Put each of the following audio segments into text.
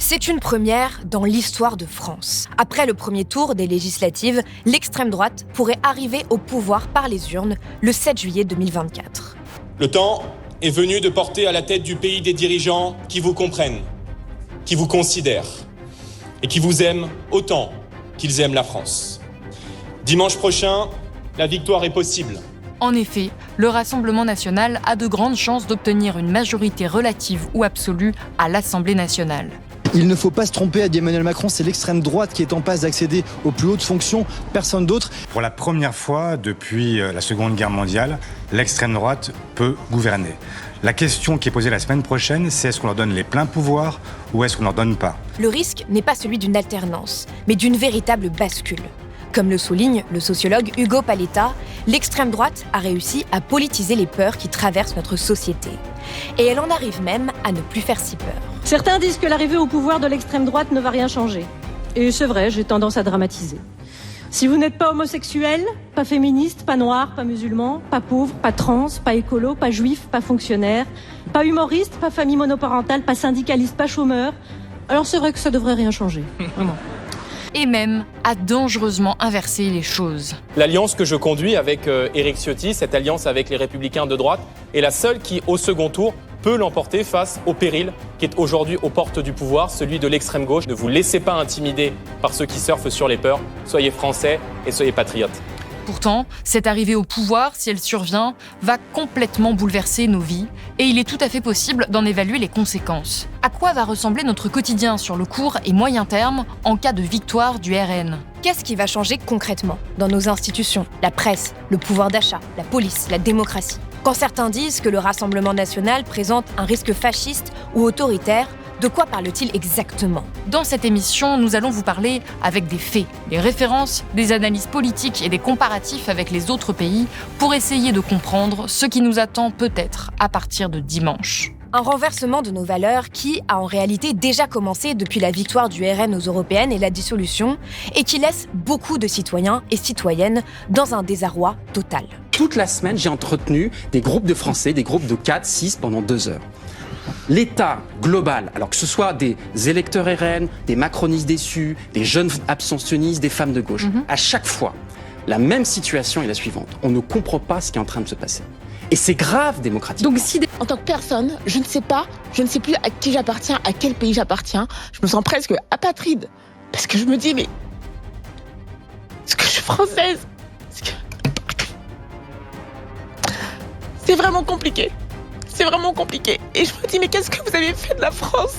C'est une première dans l'histoire de France. Après le premier tour des législatives, l'extrême droite pourrait arriver au pouvoir par les urnes le 7 juillet 2024. Le temps est venu de porter à la tête du pays des dirigeants qui vous comprennent, qui vous considèrent et qui vous aiment autant qu'ils aiment la France. Dimanche prochain, la victoire est possible. En effet, le Rassemblement national a de grandes chances d'obtenir une majorité relative ou absolue à l'Assemblée nationale. Il ne faut pas se tromper, a dit Emmanuel Macron, c'est l'extrême droite qui est en passe d'accéder aux plus hautes fonctions, personne d'autre. Pour la première fois depuis la Seconde Guerre mondiale, l'extrême droite peut gouverner. La question qui est posée la semaine prochaine, c'est est-ce qu'on leur donne les pleins pouvoirs ou est-ce qu'on leur donne pas ? Le risque n'est pas celui d'une alternance, mais d'une véritable bascule. Comme le souligne le sociologue Hugo Paletta, l'extrême droite a réussi à politiser les peurs qui traversent notre société. Et elle en arrive même à ne plus faire si peur. Certains disent que l'arrivée au pouvoir de l'extrême droite ne va rien changer. Et c'est vrai, j'ai tendance à dramatiser. Si vous n'êtes pas homosexuel, pas féministe, pas noir, pas musulman, pas pauvre, pas trans, pas écolo, pas juif, pas fonctionnaire, pas humoriste, pas famille monoparentale, pas syndicaliste, pas chômeur, alors c'est vrai que ça devrait rien changer. Vraiment. Et même à dangereusement inverser les choses. L'alliance que je conduis avec Éric Ciotti, cette alliance avec les Républicains de droite, est la seule qui, au second tour, peut l'emporter face au péril qui est aujourd'hui aux portes du pouvoir, celui de l'extrême gauche. Ne vous laissez pas intimider par ceux qui surfent sur les peurs. Soyez français et soyez patriotes. Pourtant, cette arrivée au pouvoir, si elle survient, va complètement bouleverser nos vies et il est tout à fait possible d'en évaluer les conséquences. À quoi va ressembler notre quotidien sur le court et moyen terme en cas de victoire du RN ? Qu'est-ce qui va changer concrètement dans nos institutions, la presse, le pouvoir d'achat, la police, la démocratie ? Quand certains disent que le Rassemblement national présente un risque fasciste ou autoritaire, de quoi parle-t-il exactement ? Dans cette émission, nous allons vous parler avec des faits, des références, des analyses politiques et des comparatifs avec les autres pays pour essayer de comprendre ce qui nous attend peut-être à partir de dimanche. Un renversement de nos valeurs qui a en réalité déjà commencé depuis la victoire du RN aux européennes et la dissolution, et qui laisse beaucoup de citoyens et citoyennes dans un désarroi total. Toute la semaine, j'ai entretenu des groupes de Français, des groupes de 4, 6 pendant 2 heures. L'état global, alors que ce soit des électeurs RN, des macronistes déçus, des jeunes abstentionnistes, des femmes de gauche, à chaque fois, la même situation est la suivante. On ne comprend pas ce qui est en train de se passer. Et c'est grave démocratiquement. Donc si, en tant que personne, je ne sais plus à qui j'appartiens, à quel pays j'appartiens, je me sens presque apatride. Parce que je me dis, mais est-ce que je suis française ? C'est vraiment compliqué. C'est vraiment compliqué. Et je me dis, mais qu'est-ce que vous avez fait de la France ?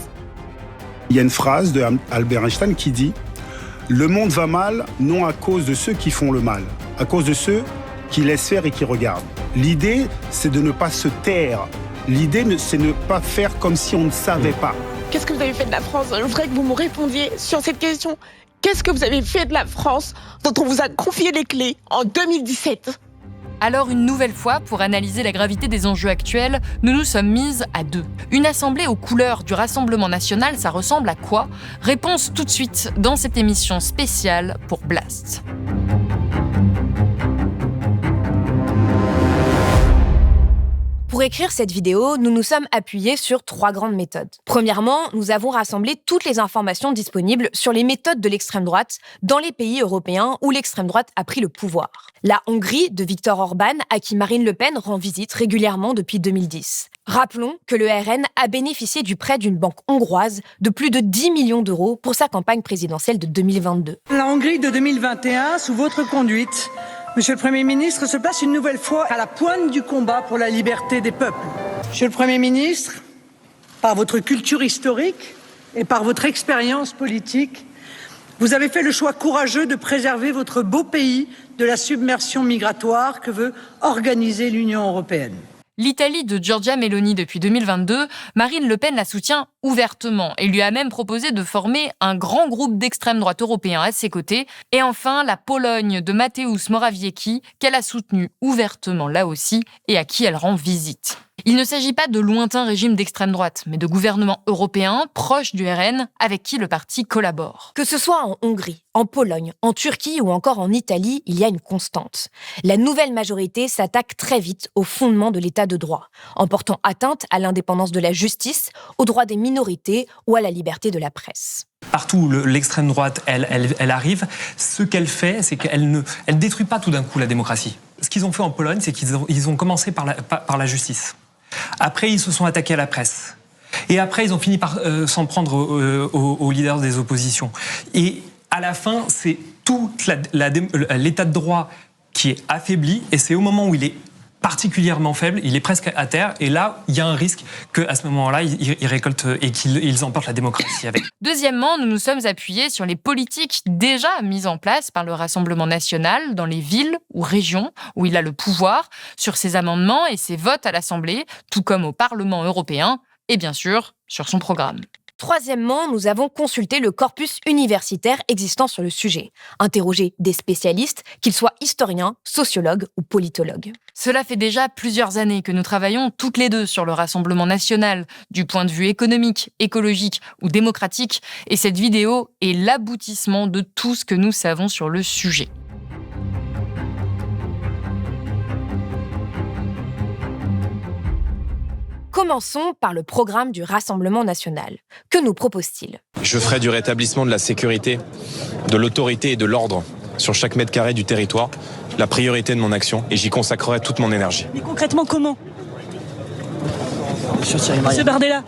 Il y a une phrase de Albert Einstein qui dit « Le monde va mal, non à cause de ceux qui font le mal, à cause de ceux qui laissent faire et qui regardent. » L'idée, c'est de ne pas se taire. L'idée, c'est ne pas faire comme si on ne savait pas. Qu'est-ce que vous avez fait de la France ? Je voudrais que vous me répondiez sur cette question. Qu'est-ce que vous avez fait de la France dont on vous a confié les clés en 2017 ? Alors une nouvelle fois, pour analyser la gravité des enjeux actuels, nous nous sommes mises à deux. Une assemblée aux couleurs du Rassemblement national, ça ressemble à quoi ? Réponse tout de suite dans cette émission spéciale pour Blast. Pour écrire cette vidéo, nous nous sommes appuyés sur 3 grandes méthodes. Premièrement, nous avons rassemblé toutes les informations disponibles sur les méthodes de l'extrême droite dans les pays européens où l'extrême droite a pris le pouvoir. La Hongrie de Viktor Orban, à qui Marine Le Pen rend visite régulièrement depuis 2010. Rappelons que le RN a bénéficié du prêt d'une banque hongroise de plus de 10 millions d'euros pour sa campagne présidentielle de 2022. La Hongrie de 2021, sous votre conduite, Monsieur le Premier ministre se place une nouvelle fois à la pointe du combat pour la liberté des peuples. Monsieur le Premier ministre, par votre culture historique et par votre expérience politique, vous avez fait le choix courageux de préserver votre beau pays de la submersion migratoire que veut organiser l'Union européenne. L'Italie de Giorgia Meloni depuis 2022, Marine Le Pen la soutient ouvertement et lui a même proposé de former un grand groupe d'extrême droite européen à ses côtés. Et enfin, la Pologne de Mateusz Morawiecki, qu'elle a soutenu ouvertement là aussi et à qui elle rend visite. Il ne s'agit pas de lointains régimes d'extrême droite, mais de gouvernements européens proches du RN avec qui le parti collabore. Que ce soit en Hongrie, en Pologne, en Turquie ou encore en Italie, il y a une constante. La nouvelle majorité s'attaque très vite aux fondements de l'état de droit, en portant atteinte à l'indépendance de la justice, aux droits des minorités ou à la liberté de la presse. Partout où l'extrême droite, elle arrive, ce qu'elle fait, c'est qu'elle ne détruit pas tout d'un coup la démocratie. Ce qu'ils ont fait en Pologne, c'est qu'ils ont commencé par la justice. Après, ils se sont attaqués à la presse. Et après, ils ont fini par s'en prendre aux leaders des oppositions. Et à la fin, c'est tout l'état de droit qui est affaibli. Et c'est au moment où il est particulièrement faible, il est presque à terre, et là, il y a un risque qu'à ce moment-là, ils récoltent et qu'ils emportent la démocratie avec. Deuxièmement, nous nous sommes appuyés sur les politiques déjà mises en place par le Rassemblement national dans les villes ou régions où il a le pouvoir, sur ses amendements et ses votes à l'Assemblée, tout comme au Parlement européen, et bien sûr, sur son programme. Troisièmement, nous avons consulté le corpus universitaire existant sur le sujet, interrogé des spécialistes, qu'ils soient historiens, sociologues ou politologues. Cela fait déjà plusieurs années que nous travaillons toutes les deux sur le Rassemblement national, du point de vue économique, écologique ou démocratique, et cette vidéo est l'aboutissement de tout ce que nous savons sur le sujet. Commençons par le programme du Rassemblement national. Que nous propose-t-il ? Je ferai du rétablissement de la sécurité, de l'autorité et de l'ordre sur chaque mètre carré du territoire la priorité de mon action et j'y consacrerai toute mon énergie. Mais concrètement, comment ? Monsieur Bardella.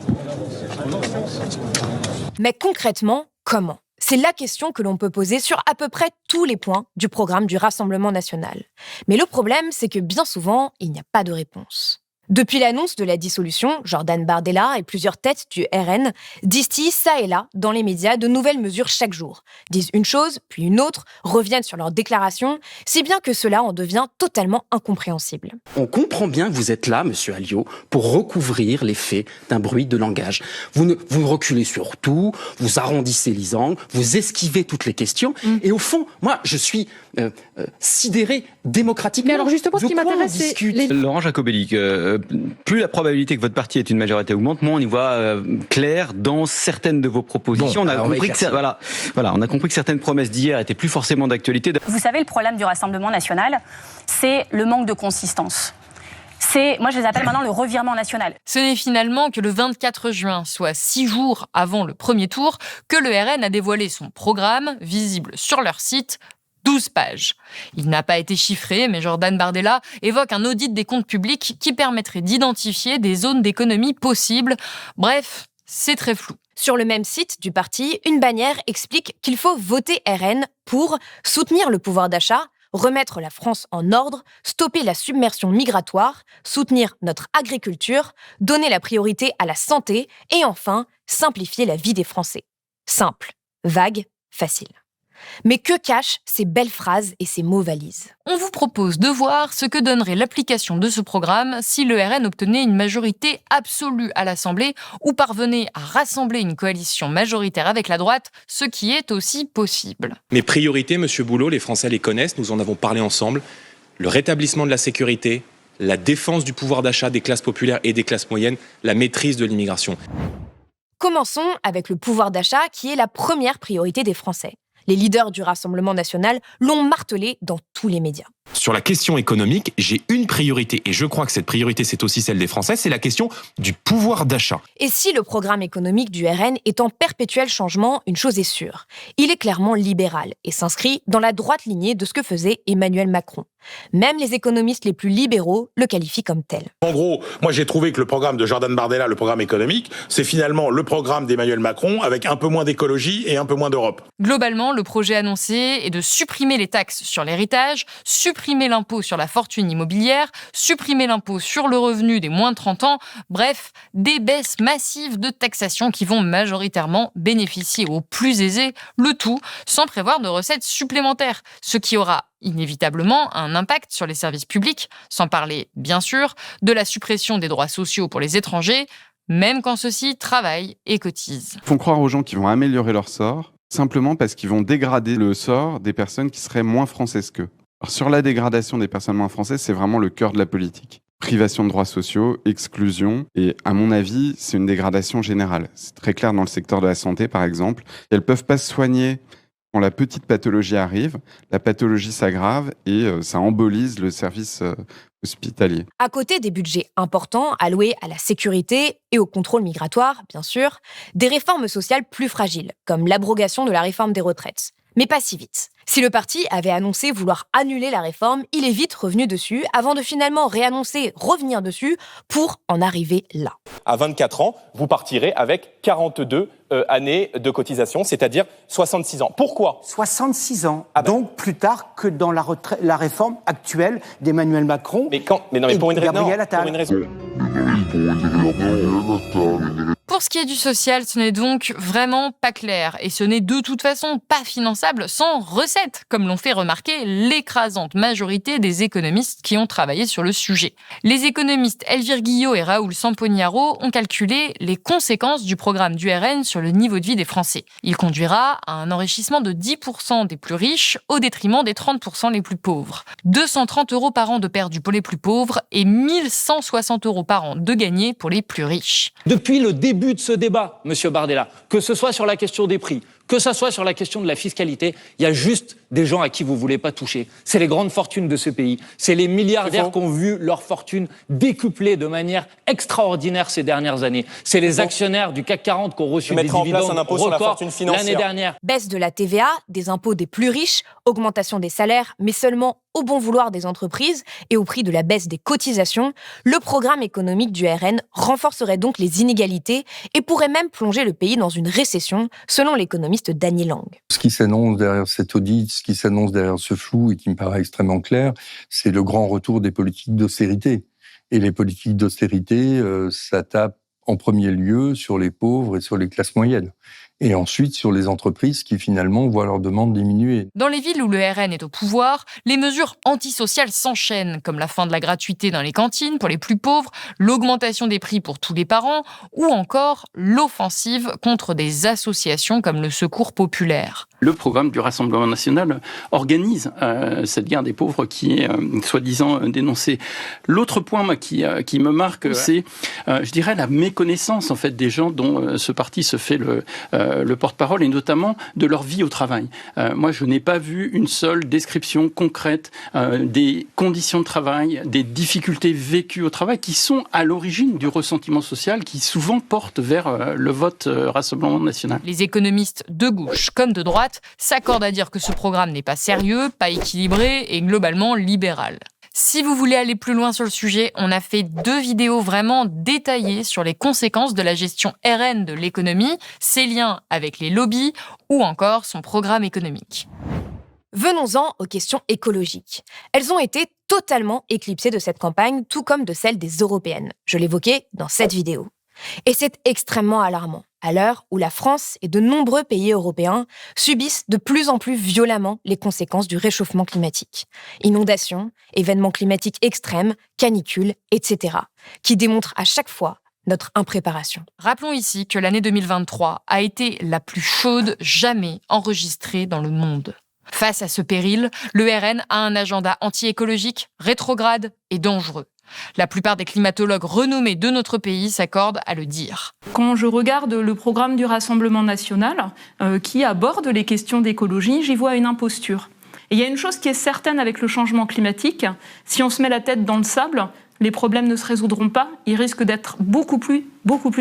Mais concrètement, comment ? C'est la question que l'on peut poser sur à peu près tous les points du programme du Rassemblement national. Mais le problème, c'est que bien souvent, il n'y a pas de réponse. Depuis l'annonce de la dissolution, Jordan Bardella et plusieurs têtes du RN distillent ça et là, dans les médias, de nouvelles mesures chaque jour. Disent une chose, puis une autre, reviennent sur leurs déclarations, si bien que cela en devient totalement incompréhensible. On comprend bien que vous êtes là, monsieur Alliot, pour recouvrir les faits d'un bruit de langage. Vous reculez sur tout, vous arrondissez les angles, vous esquivez toutes les questions, et au fond, moi, je suis sidéré démocratiquement. Mais alors justement, ce qui m'intéresse, c'est... Laurent Jacobelli, plus la probabilité que votre parti ait une majorité augmente, moins on y voit clair dans certaines de vos propositions. Bon, on a compris que certaines promesses d'hier étaient plus forcément d'actualité. Vous savez, le problème du Rassemblement national, c'est le manque de consistance. Moi, je les appelle maintenant le revirement national. Ce n'est finalement que le 24 juin, soit 6 jours avant le premier tour, que le RN a dévoilé son programme, visible sur leur site, 12 pages. Il n'a pas été chiffré, mais Jordan Bardella évoque un audit des comptes publics qui permettrait d'identifier des zones d'économie possibles. Bref, c'est très flou. Sur le même site du parti, une bannière explique qu'il faut voter RN pour soutenir le pouvoir d'achat, remettre la France en ordre, stopper la submersion migratoire, soutenir notre agriculture, donner la priorité à la santé et enfin, simplifier la vie des Français. Simple, vague, facile. Mais que cachent ces belles phrases et ces mots valises ? On vous propose de voir ce que donnerait l'application de ce programme si le RN obtenait une majorité absolue à l'Assemblée ou parvenait à rassembler une coalition majoritaire avec la droite, ce qui est aussi possible. Mes priorités, monsieur Boulot, les Français les connaissent, nous en avons parlé ensemble. Le rétablissement de la sécurité, la défense du pouvoir d'achat des classes populaires et des classes moyennes, la maîtrise de l'immigration. Commençons avec le pouvoir d'achat qui est la première priorité des Français. Les leaders du Rassemblement national l'ont martelé dans tous les médias. Sur la question économique, j'ai une priorité, et je crois que cette priorité, c'est aussi celle des Français, c'est la question du pouvoir d'achat. Et si le programme économique du RN est en perpétuel changement, une chose est sûre. Il est clairement libéral et s'inscrit dans la droite lignée de ce que faisait Emmanuel Macron. Même les économistes les plus libéraux le qualifient comme tel. En gros, moi j'ai trouvé que le programme de Jordan Bardella, le programme économique, c'est finalement le programme d'Emmanuel Macron avec un peu moins d'écologie et un peu moins d'Europe. Globalement, le projet annoncé est de supprimer les taxes sur l'héritage, supprimer l'impôt sur la fortune immobilière, supprimer l'impôt sur le revenu des moins de 30 ans, bref, des baisses massives de taxation qui vont majoritairement bénéficier aux plus aisés, le tout sans prévoir de recettes supplémentaires, ce qui aura inévitablement un impact sur les services publics, sans parler, bien sûr, de la suppression des droits sociaux pour les étrangers, même quand ceux-ci travaillent et cotisent. Ils font croire aux gens qu'ils vont améliorer leur sort, simplement parce qu'ils vont dégrader le sort des personnes qui seraient moins françaises qu'eux. Alors, sur la dégradation des personnes moins françaises, c'est vraiment le cœur de la politique. privation de droits sociaux, exclusion. Et à mon avis, c'est une dégradation générale. C'est très clair dans le secteur de la santé, par exemple. Elles ne peuvent pas se soigner quand la petite pathologie arrive. La pathologie s'aggrave et ça embolise le service hospitalier. À côté des budgets importants alloués à la sécurité et au contrôle migratoire, bien sûr, des réformes sociales plus fragiles, comme l'abrogation de la réforme des retraites. Mais pas si vite. Si le parti avait annoncé vouloir annuler la réforme, il est vite revenu dessus, avant de finalement réannoncer revenir dessus pour en arriver là. À 24 ans, vous partirez avec 42 années de cotisation, c'est-à-dire 66 ans. Pourquoi ? 66 ans, donc plus tard que dans la réforme actuelle d'Emmanuel Macron et pour une Gabriel Attal. Pour ce qui est du social, ce n'est donc vraiment pas clair. Et ce n'est de toute façon pas finançable sans recette, comme l'ont fait remarquer l'écrasante majorité des économistes qui ont travaillé sur le sujet. Les économistes Elvire Guillot et Raoul Sampognaro ont calculé les conséquences du programme du RN sur le niveau de vie des Français. Il conduira à un enrichissement de 10% des plus riches au détriment des 30% les plus pauvres. 230 € par an de perdu pour les plus pauvres et 1160 € par an de gagnés pour les plus riches. Depuis le début de ce débat, Monsieur Bardella, que ce soit sur la question des prix, que ce soit sur la question de la fiscalité, il y a juste des gens à qui vous ne voulez pas toucher. C'est les grandes fortunes de ce pays. C'est les milliardaires qui ont vu leur fortune décuplée de manière extraordinaire ces dernières années. C'est les actionnaires du CAC 40 qui ont reçu des dividendes records l'année dernière. Baisse de la TVA, des impôts des plus riches, augmentation des salaires, mais seulement au bon vouloir des entreprises et au prix de la baisse des cotisations, le programme économique du RN renforcerait donc les inégalités et pourrait même plonger le pays dans une récession, selon l'économiste Dany Lang. Ce qui s'annonce derrière cet audit, ce qui s'annonce derrière ce flou et qui me paraît extrêmement clair, c'est le grand retour des politiques d'austérité. Et les politiques d'austérité, ça tape en premier lieu sur les pauvres et sur les classes moyennes. Et ensuite sur les entreprises qui finalement voient leurs demandes diminuer. Dans les villes où le RN est au pouvoir, les mesures antisociales s'enchaînent, comme la fin de la gratuité dans les cantines pour les plus pauvres, l'augmentation des prix pour tous les parents, ou encore l'offensive contre des associations comme le Secours populaire. Le programme du Rassemblement national organise cette guerre des pauvres qui est soi-disant dénoncée. L'autre point qui me marque, c'est, je dirais, la méconnaissance en fait des gens dont ce parti se fait le porte-parole et notamment de leur vie au travail. Moi, je n'ai pas vu une seule description concrète des conditions de travail, des difficultés vécues au travail qui sont à l'origine du ressentiment social qui souvent porte vers le vote Rassemblement national. Les économistes de gauche comme de droite s'accordent à dire que ce programme n'est pas sérieux, pas équilibré et globalement libéral. Si vous voulez aller plus loin sur le sujet, on a fait 2 vidéos vraiment détaillées sur les conséquences de la gestion RN de l'économie, ses liens avec les lobbies ou encore son programme économique. Venons-en aux questions écologiques. Elles ont été totalement éclipsées de cette campagne, tout comme de celles des européennes. Je l'évoquais dans cette vidéo. Et c'est extrêmement alarmant, à l'heure où la France et de nombreux pays européens subissent de plus en plus violemment les conséquences du réchauffement climatique. Inondations, événements climatiques extrêmes, canicules, etc., qui démontrent à chaque fois notre impréparation. Rappelons ici que l'année 2023 a été la plus chaude jamais enregistrée dans le monde. Face à ce péril, le RN a un agenda anti-écologique, rétrograde et dangereux. La plupart des climatologues renommés de notre pays s'accordent à le dire. Quand je regarde le programme du Rassemblement national qui aborde les questions d'écologie, j'y vois une imposture. Et il y a une chose qui est certaine avec le changement climatique, si on se met la tête dans le sable, les problèmes ne se résoudront pas, ils risquent d'être beaucoup plus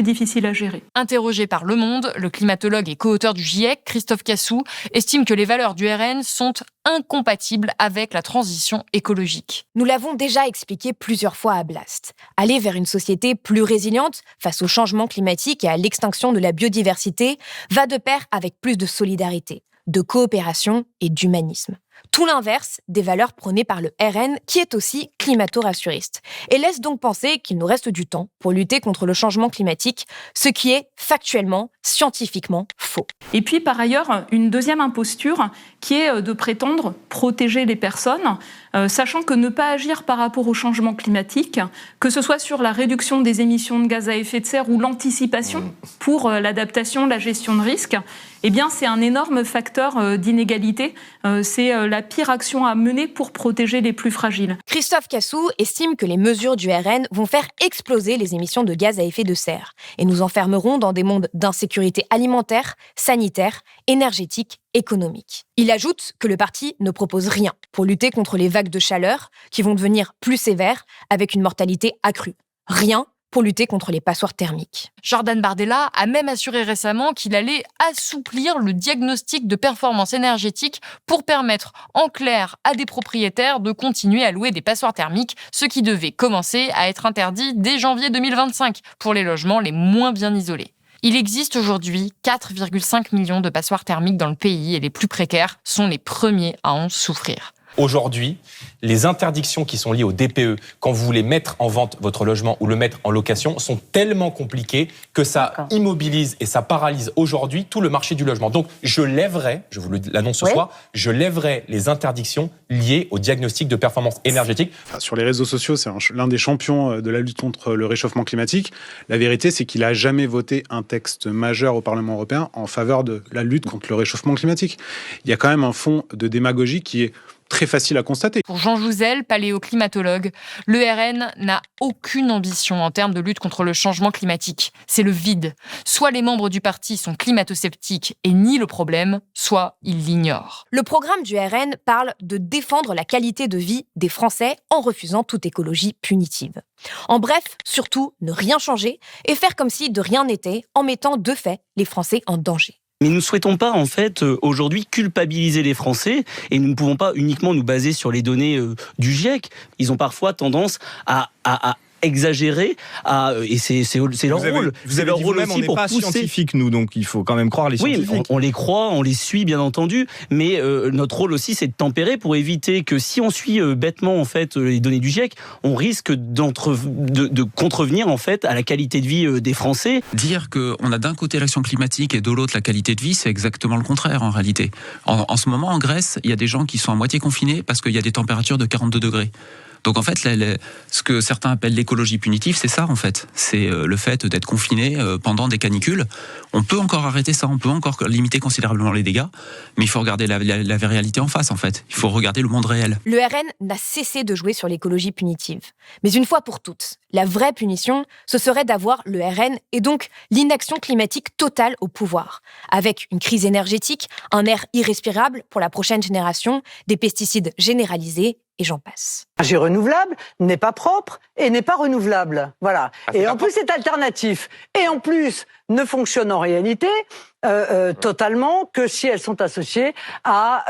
difficiles à gérer. Interrogé par Le Monde, le climatologue et co-auteur du GIEC, Christophe Cassou, estime que les valeurs du RN sont incompatibles avec la transition écologique. Nous l'avons déjà expliqué plusieurs fois à Blast. Aller vers une société plus résiliente face au changement climatique et à l'extinction de la biodiversité va de pair avec plus de solidarité, de coopération et d'humanisme. Tout l'inverse des valeurs prônées par le RN, qui est aussi climato-rassuriste, et laisse donc penser qu'il nous reste du temps pour lutter contre le changement climatique, ce qui est factuellement, scientifiquement faux. Et puis par ailleurs, une deuxième imposture qui est de prétendre protéger les personnes, sachant que ne pas agir par rapport au changement climatique, que ce soit sur la réduction des émissions de gaz à effet de serre ou l'anticipation pour l'adaptation, la gestion de risques, eh bien c'est un énorme facteur d'inégalité. C'est la pire action à mener pour protéger les plus fragiles. Christophe Cassou estime que les mesures du RN vont faire exploser les émissions de gaz à effet de serre et nous enfermeront dans des mondes d'insécurité alimentaire, sanitaire, énergétique, économique. Il ajoute que le parti ne propose rien pour lutter contre les vagues de chaleur qui vont devenir plus sévères avec une mortalité accrue. Rien pour lutter contre les passoires thermiques. Jordan Bardella a même assuré récemment qu'il allait assouplir le diagnostic de performance énergétique pour permettre en clair à des propriétaires de continuer à louer des passoires thermiques, ce qui devait commencer à être interdit dès janvier 2025 pour les logements les moins bien isolés. Il existe aujourd'hui 4,5 millions de passoires thermiques dans le pays et les plus précaires sont les premiers à en souffrir. Aujourd'hui, les interdictions qui sont liées au DPE, quand vous voulez mettre en vente votre logement ou le mettre en location, sont tellement compliquées que ça immobilise et ça paralyse aujourd'hui tout le marché du logement. Donc, je vous l'annonce ce soir, je lèverai les interdictions liées au diagnostic de performance énergétique. Sur les réseaux sociaux, c'est l'un des champions de la lutte contre le réchauffement climatique. La vérité, c'est qu'il n'a jamais voté un texte majeur au Parlement européen en faveur de la lutte contre le réchauffement climatique. Il y a quand même un fond de démagogie qui est très facile à constater. Pour Jean Jouzel, paléoclimatologue, le RN n'a aucune ambition en termes de lutte contre le changement climatique. C'est le vide. Soit les membres du parti sont climato-sceptiques et nient le problème, soit ils l'ignorent. Le programme du RN parle de défendre la qualité de vie des Français en refusant toute écologie punitive. En bref, surtout, ne rien changer et faire comme si de rien n'était en mettant de fait les Français en danger. Mais nous ne souhaitons pas, en fait, aujourd'hui, culpabiliser les Français et nous ne pouvons pas uniquement nous baser sur les données du GIEC. Ils ont parfois tendance à exagérer, et c'est leur rôle. Vous avez dit vous-même, on n'est pas scientifiques, nous, donc il faut quand même croire les scientifiques. Oui, on les croit, on les suit, bien entendu, mais notre rôle aussi, c'est de tempérer pour éviter que si on suit bêtement, en fait, les données du GIEC, on risque de contrevenir, en fait, à la qualité de vie des Français. Dire qu'on a d'un côté l'action climatique et de l'autre la qualité de vie, c'est exactement le contraire, en réalité. En ce moment, en Grèce, il y a des gens qui sont à moitié confinés parce qu'il y a des températures de 42 degrés. Donc en fait, ce que certains appellent l'écologie punitive, c'est ça en fait. C'est le fait d'être confiné pendant des canicules. On peut encore arrêter ça, on peut encore limiter considérablement les dégâts, mais il faut regarder la réalité en face en fait. Il faut regarder le monde réel. Le RN n'a cessé de jouer sur l'écologie punitive. Mais une fois pour toutes, la vraie punition, ce serait d'avoir le RN et donc l'inaction climatique totale au pouvoir, avec une crise énergétique, un air irrespirable pour la prochaine génération, des pesticides généralisés, et j'en passe. L'énergie renouvelable n'est pas propre et n'est pas renouvelable. Voilà. Et en plus, c'est alternatif. Et en plus, ne fonctionne en réalité totalement que si elles sont associées à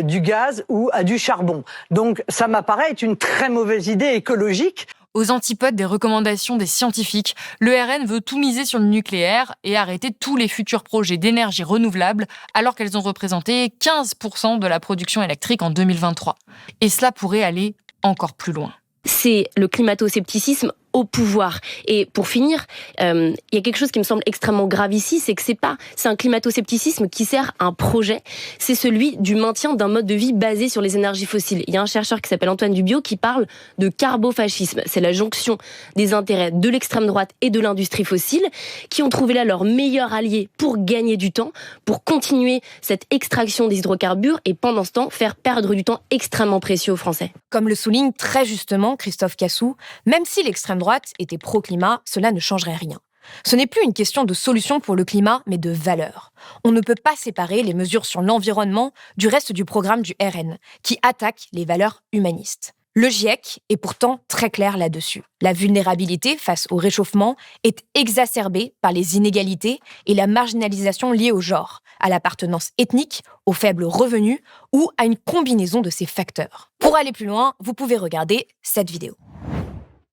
du gaz ou à du charbon. Donc, ça m'apparaît être une très mauvaise idée écologique. Aux antipodes des recommandations des scientifiques, le RN veut tout miser sur le nucléaire et arrêter tous les futurs projets d'énergie renouvelable alors qu'elles ont représenté 15% de la production électrique en 2023. Et cela pourrait aller encore plus loin. C'est le climato-scepticisme au pouvoir. Et pour finir, il y a quelque chose qui me semble extrêmement grave ici, c'est que c'est un climato-scepticisme qui sert un projet, c'est celui du maintien d'un mode de vie basé sur les énergies fossiles. Il y a un chercheur qui s'appelle Antoine Dubiot qui parle de carbofascisme. C'est la jonction des intérêts de l'extrême droite et de l'industrie fossile qui ont trouvé là leur meilleur allié pour gagner du temps, pour continuer cette extraction des hydrocarbures et pendant ce temps faire perdre du temps extrêmement précieux aux Français. Comme le souligne très justement Christophe Cassou, même si l'extrême droite était pro-climat, cela ne changerait rien. Ce n'est plus une question de solution pour le climat, mais de valeur. On ne peut pas séparer les mesures sur l'environnement du reste du programme du RN, qui attaque les valeurs humanistes. Le GIEC est pourtant très clair là-dessus. La vulnérabilité face au réchauffement est exacerbée par les inégalités et la marginalisation liée au genre, à l'appartenance ethnique, aux faibles revenus ou à une combinaison de ces facteurs. Pour aller plus loin, vous pouvez regarder cette vidéo.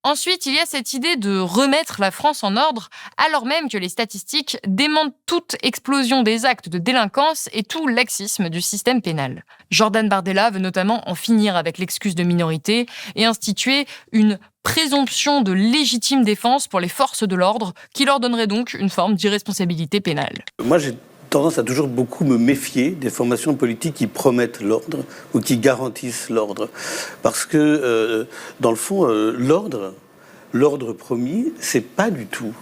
Ensuite, il y a cette idée de remettre la France en ordre, alors même que les statistiques démentent toute explosion des actes de délinquance et tout laxisme du système pénal. Jordan Bardella veut notamment en finir avec l'excuse de minorité et instituer une présomption de légitime défense pour les forces de l'ordre, qui leur donnerait donc une forme d'irresponsabilité pénale. Moi, j'ai tendance à toujours beaucoup me méfier des formations politiques qui promettent l'ordre ou qui garantissent l'ordre. Parce que, dans le fond, l'ordre promis, c'est pas du tout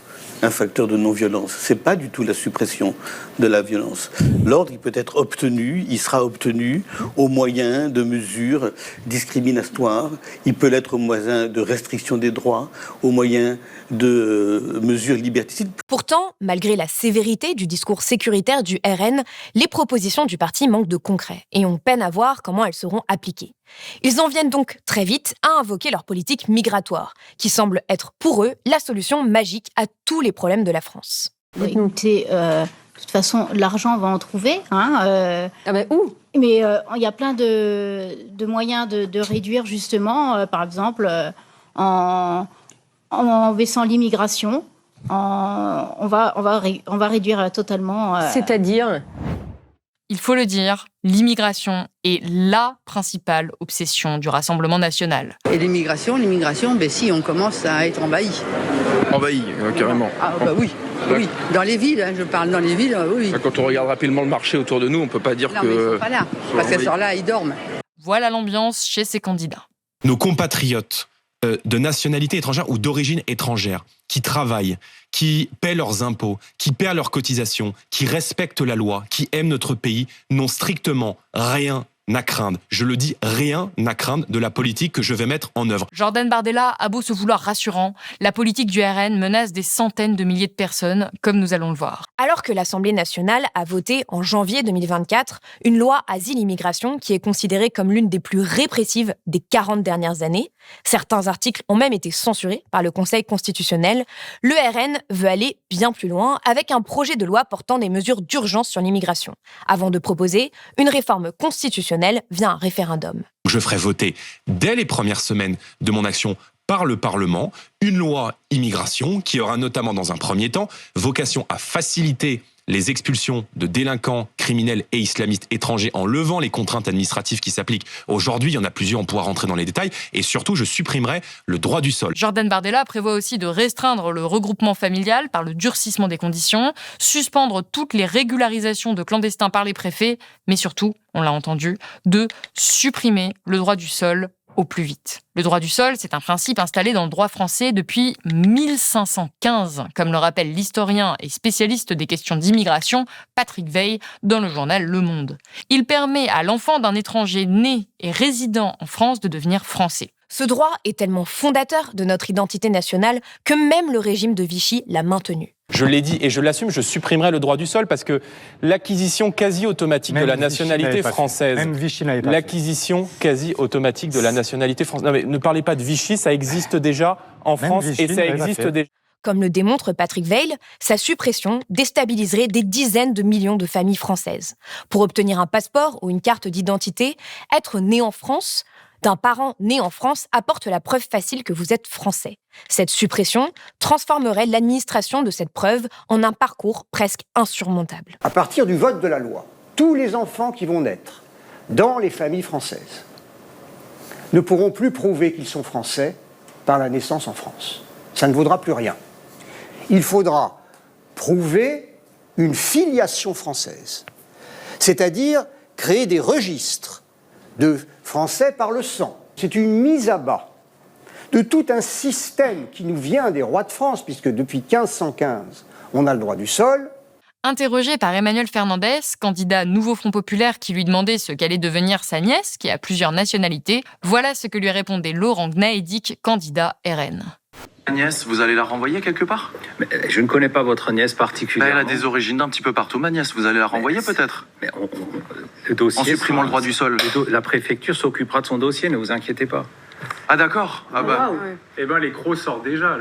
un facteur de non-violence. Ce n'est pas du tout la suppression de la violence. L'ordre, il peut être obtenu, il sera obtenu au moyen de mesures discriminatoires, il peut l'être au moyen de restriction des droits, au moyen de mesures liberticides. Pourtant, malgré la sévérité du discours sécuritaire du RN, les propositions du parti manquent de concret et on peine à voir comment elles seront appliquées. Ils en viennent donc très vite à invoquer leur politique migratoire, qui semble être pour eux la solution magique à tous les problèmes de la France. Oui. De toute façon, l'argent, on va en trouver. Où ? Mais il y a plein de moyens de réduire, justement, par exemple, en baissant l'immigration. On va réduire totalement. C'est-à-dire ? Il faut le dire, l'immigration est la principale obsession du Rassemblement national. Et l'immigration, si, on commence à être envahi. Envahi, carrément. Ah bah oui. Oui, dans les villes, je parle dans les villes, oui. Quand on regarde rapidement le marché autour de nous, on ne peut pas dire non, que... Non, mais ils sont pas là, parce qu'à ce soir-là, ils dorment. Voilà l'ambiance chez ces candidats. Nos compatriotes de nationalité étrangère ou d'origine étrangère, qui travaillent, qui paient leurs impôts, qui paient leurs cotisations, qui respectent la loi, qui aiment notre pays, n'ont strictement rien à craindre. Je le dis, rien à craindre de la politique que je vais mettre en œuvre. Jordan Bardella a beau se vouloir rassurant, la politique du RN menace des centaines de milliers de personnes, comme nous allons le voir. Alors que l'Assemblée nationale a voté en janvier 2024 une loi asile-immigration qui est considérée comme l'une des plus répressives des 40 dernières années, certains articles ont même été censurés par le Conseil constitutionnel, le RN veut aller bien plus loin avec un projet de loi portant des mesures d'urgence sur l'immigration, avant de proposer une réforme constitutionnelle via un référendum. Je ferai voter dès les premières semaines de mon action par le Parlement une loi immigration qui aura notamment dans un premier temps vocation à faciliter les expulsions de délinquants, criminels et islamistes étrangers en levant les contraintes administratives qui s'appliquent aujourd'hui. Il y en a plusieurs, on pourra rentrer dans les détails. Et surtout, je supprimerai le droit du sol. Jordan Bardella prévoit aussi de restreindre le regroupement familial par le durcissement des conditions, suspendre toutes les régularisations de clandestins par les préfets, mais surtout, on l'a entendu, de supprimer le droit du sol au plus vite. Le droit du sol, c'est un principe installé dans le droit français depuis 1515, comme le rappelle l'historien et spécialiste des questions d'immigration Patrick Weil dans le journal Le Monde. Il permet à l'enfant d'un étranger né et résident en France de devenir français. Ce droit est tellement fondateur de notre identité nationale que même le régime de Vichy l'a maintenu. Je l'ai dit et je l'assume, je supprimerai le droit du sol parce que l'acquisition quasi automatique de la nationalité française, l'acquisition quasi automatique de la nationalité française. Non mais ne parlez pas de Vichy, ça existe déjà en France et ça existe déjà. Comme le démontre Patrick Weil, sa suppression déstabiliserait des dizaines de millions de familles françaises. Pour obtenir un passeport ou une carte d'identité, être né en France d'un parent né en France apporte la preuve facile que vous êtes français. Cette suppression transformerait l'administration de cette preuve en un parcours presque insurmontable. À partir du vote de la loi, tous les enfants qui vont naître dans les familles françaises ne pourront plus prouver qu'ils sont français par la naissance en France. Ça ne vaudra plus rien. Il faudra prouver une filiation française, c'est-à-dire créer des registres de Français par le sang. C'est une mise à bas de tout un système qui nous vient des rois de France, puisque depuis 1515, on a le droit du sol. Interrogé par Emmanuel Fernandez, candidat Nouveau Front Populaire qui lui demandait ce qu'allait devenir sa nièce, qui a plusieurs nationalités, voilà ce que lui répondait Laurent Gnaédic, candidat RN. Nièce, vous allez la renvoyer quelque part ? Mais je ne connais pas votre nièce particulièrement. Elle a des origines d'un petit peu partout, ma nièce. Vous allez la renvoyer peut-être ? Mais le dossier, en supprimant le droit du sol. La préfecture s'occupera de son dossier, ne vous inquiétez pas. Ah d'accord. Ah bah. Eh ben les crocs sortent déjà.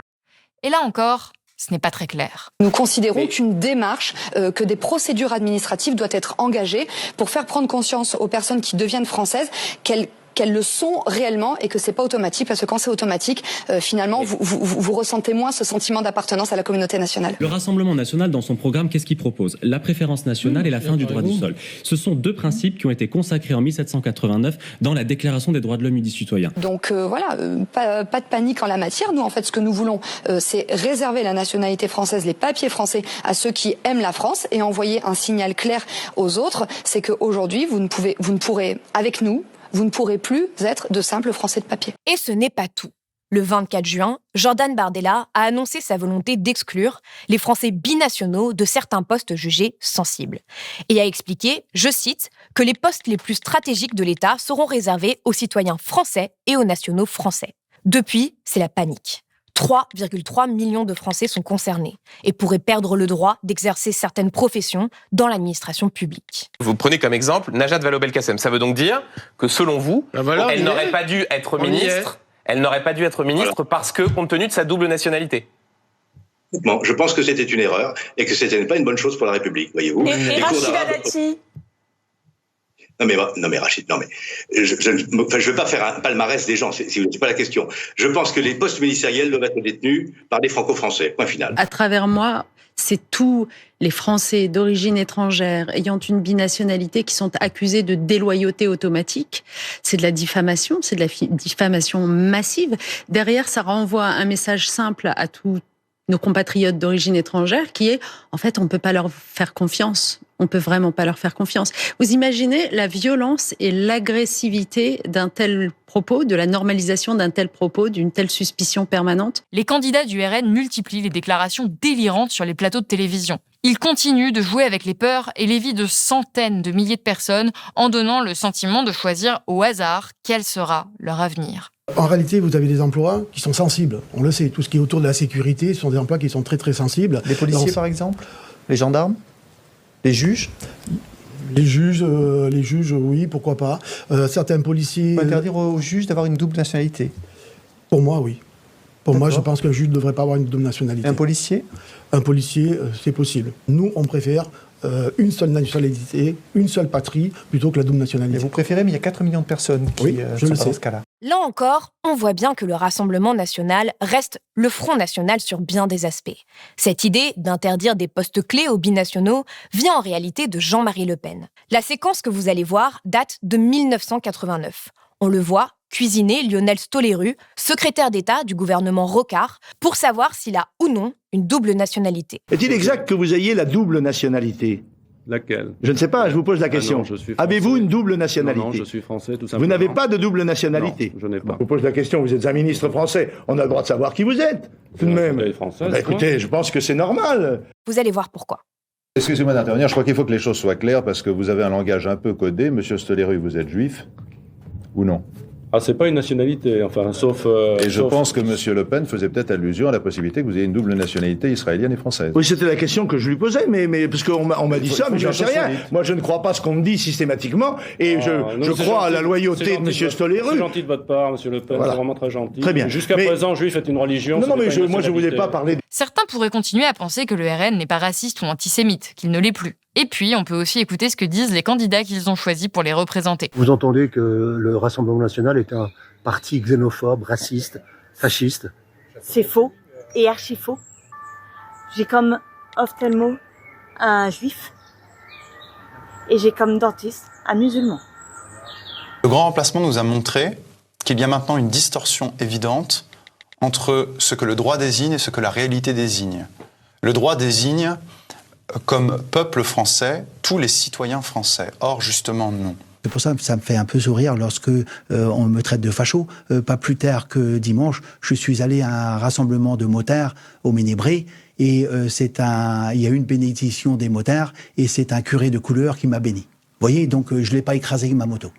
Et là encore, ce n'est pas très clair. Nous considérons qu'une démarche, que des procédures administratives doivent être engagées pour faire prendre conscience aux personnes qui deviennent françaises qu'elles le sont réellement et que c'est pas automatique, parce que quand c'est automatique, finalement, vous ressentez moins ce sentiment d'appartenance à la communauté nationale. Le Rassemblement national, dans son programme, qu'est-ce qu'il propose ? La préférence nationale et la fin du droit du sol. Ce sont deux principes qui ont été consacrés en 1789 dans la Déclaration des droits de l'homme et du citoyen. Donc voilà, pas de panique en la matière. Nous, en fait, ce que nous voulons, c'est réserver la nationalité française, les papiers français, à ceux qui aiment la France et envoyer un signal clair aux autres, c'est qu'aujourd'hui, vous ne pourrez, avec nous, vous ne pourrez plus être de simples Français de papier. Et ce n'est pas tout. Le 24 juin, Jordan Bardella a annoncé sa volonté d'exclure les Français binationaux de certains postes jugés sensibles. Et a expliqué, je cite, que les postes les plus stratégiques de l'État seront réservés aux citoyens français et aux nationaux français. Depuis, c'est la panique. 3,3 millions de Français sont concernés et pourraient perdre le droit d'exercer certaines professions dans l'administration publique. Vous prenez comme exemple Najat Vallaud-Belkacem. Ça veut donc dire que selon vous, elle n'aurait pas dû être ministre. Elle n'aurait pas dû être ministre parce que, compte tenu de sa double nationalité. Bon, je pense que c'était une erreur et que ce n'était pas une bonne chose pour la République, voyez-vous. Et Rachida Dati. Non mais Rachid, non mais je ne veux pas faire un palmarès des gens, c'est pas la question. Je pense que les postes ministériels doivent être détenus par des franco-français, point final. À travers moi, c'est tous les Français d'origine étrangère ayant une binationalité qui sont accusés de déloyauté automatique. C'est de la diffamation, c'est de la diffamation massive. Derrière, ça renvoie un message simple à tous nos compatriotes d'origine étrangère qui est, en fait, on ne peut pas leur faire confiance. On peut vraiment pas leur faire confiance. Vous imaginez la violence et l'agressivité d'un tel propos, de la normalisation d'un tel propos, d'une telle suspicion permanente? Les candidats du RN multiplient les déclarations délirantes sur les plateaux de télévision. Ils continuent de jouer avec les peurs et les vies de centaines de milliers de personnes en donnant le sentiment de choisir au hasard quel sera leur avenir. En réalité, vous avez des emplois qui sont sensibles. On le sait, tout ce qui est autour de la sécurité, ce sont des emplois qui sont très très sensibles. Les policiers, par exemple? Les gendarmes? Les juges? Les juges, oui, pourquoi pas. Certains policiers... On peut interdire aux juges d'avoir une double nationalité? Pour moi, oui. Pour moi, je pense qu'un juge ne devrait pas avoir une double nationalité. Un policier? Un policier, c'est possible. Nous, on préfère une seule nationalité, une seule patrie, plutôt que la double nationalité. Mais vous préférez, mais il y a 4 millions de personnes qui sont dans ce cas-là. Là encore, on voit bien que le Rassemblement national reste le Front national sur bien des aspects. Cette idée d'interdire des postes clés aux binationaux vient en réalité de Jean-Marie Le Pen. La séquence que vous allez voir date de 1989. On le voit cuisiner Lionel Stoléru, secrétaire d'État du gouvernement Rocard, pour savoir s'il a ou non une double nationalité. Est-il exact que vous ayez la double nationalité? Laquelle? Je ne sais pas, je vous pose la question. Avez-vous une double nationalité? Non, je suis français, tout simplement. Vous n'avez pas de double nationalité? Non, je n'ai pas. Je vous pose la question, vous êtes un ministre français, on a le droit de savoir qui vous êtes, tout de même. Français, écoutez, je pense que c'est normal. Vous allez voir pourquoi. Excusez-moi d'intervenir, je crois qu'il faut que les choses soient claires, parce que vous avez un langage un peu codé. Monsieur Stoléru, vous êtes juif? Ou non? Ah, c'est pas une nationalité, enfin, sauf... et je pense que Monsieur Le Pen faisait peut-être allusion à la possibilité que vous ayez une double nationalité israélienne et française. Oui, c'était la question que je lui posais, mais parce qu'on m'a dit ça, mais j'en sais rien. Moi, je ne crois pas ce qu'on me dit systématiquement, et je crois à la loyauté de Monsieur Stoléru. C'est gentil de votre part, Monsieur Le Pen, c'est vraiment très gentil. Très bien. Jusqu'à présent, juif est une religion. Non, mais moi, je voulais pas parler... Certains pourraient continuer à penser que le RN n'est pas raciste ou antisémite, qu'il ne l'est plus. Et puis, on peut aussi écouter ce que disent les candidats qu'ils ont choisis pour les représenter. Vous entendez que le Rassemblement national est un parti xénophobe, raciste, fasciste? C'est faux et archi faux. J'ai comme ophtalmo un juif et j'ai comme dentiste un musulman. Le grand remplacement nous a montré qu'il y a maintenant une distorsion évidente entre ce que le droit désigne et ce que la réalité désigne. Le droit désigne comme peuple français tous les citoyens français. Or, justement, non. C'est pour ça que ça me fait un peu sourire lorsque on me traite de facho. Pas plus tard que dimanche, je suis allé à un rassemblement de motards au Ménébré et il y a eu une bénédiction des motards et c'est un curé de couleur qui m'a béni. Vous voyez, donc je ne l'ai pas écrasé avec ma moto.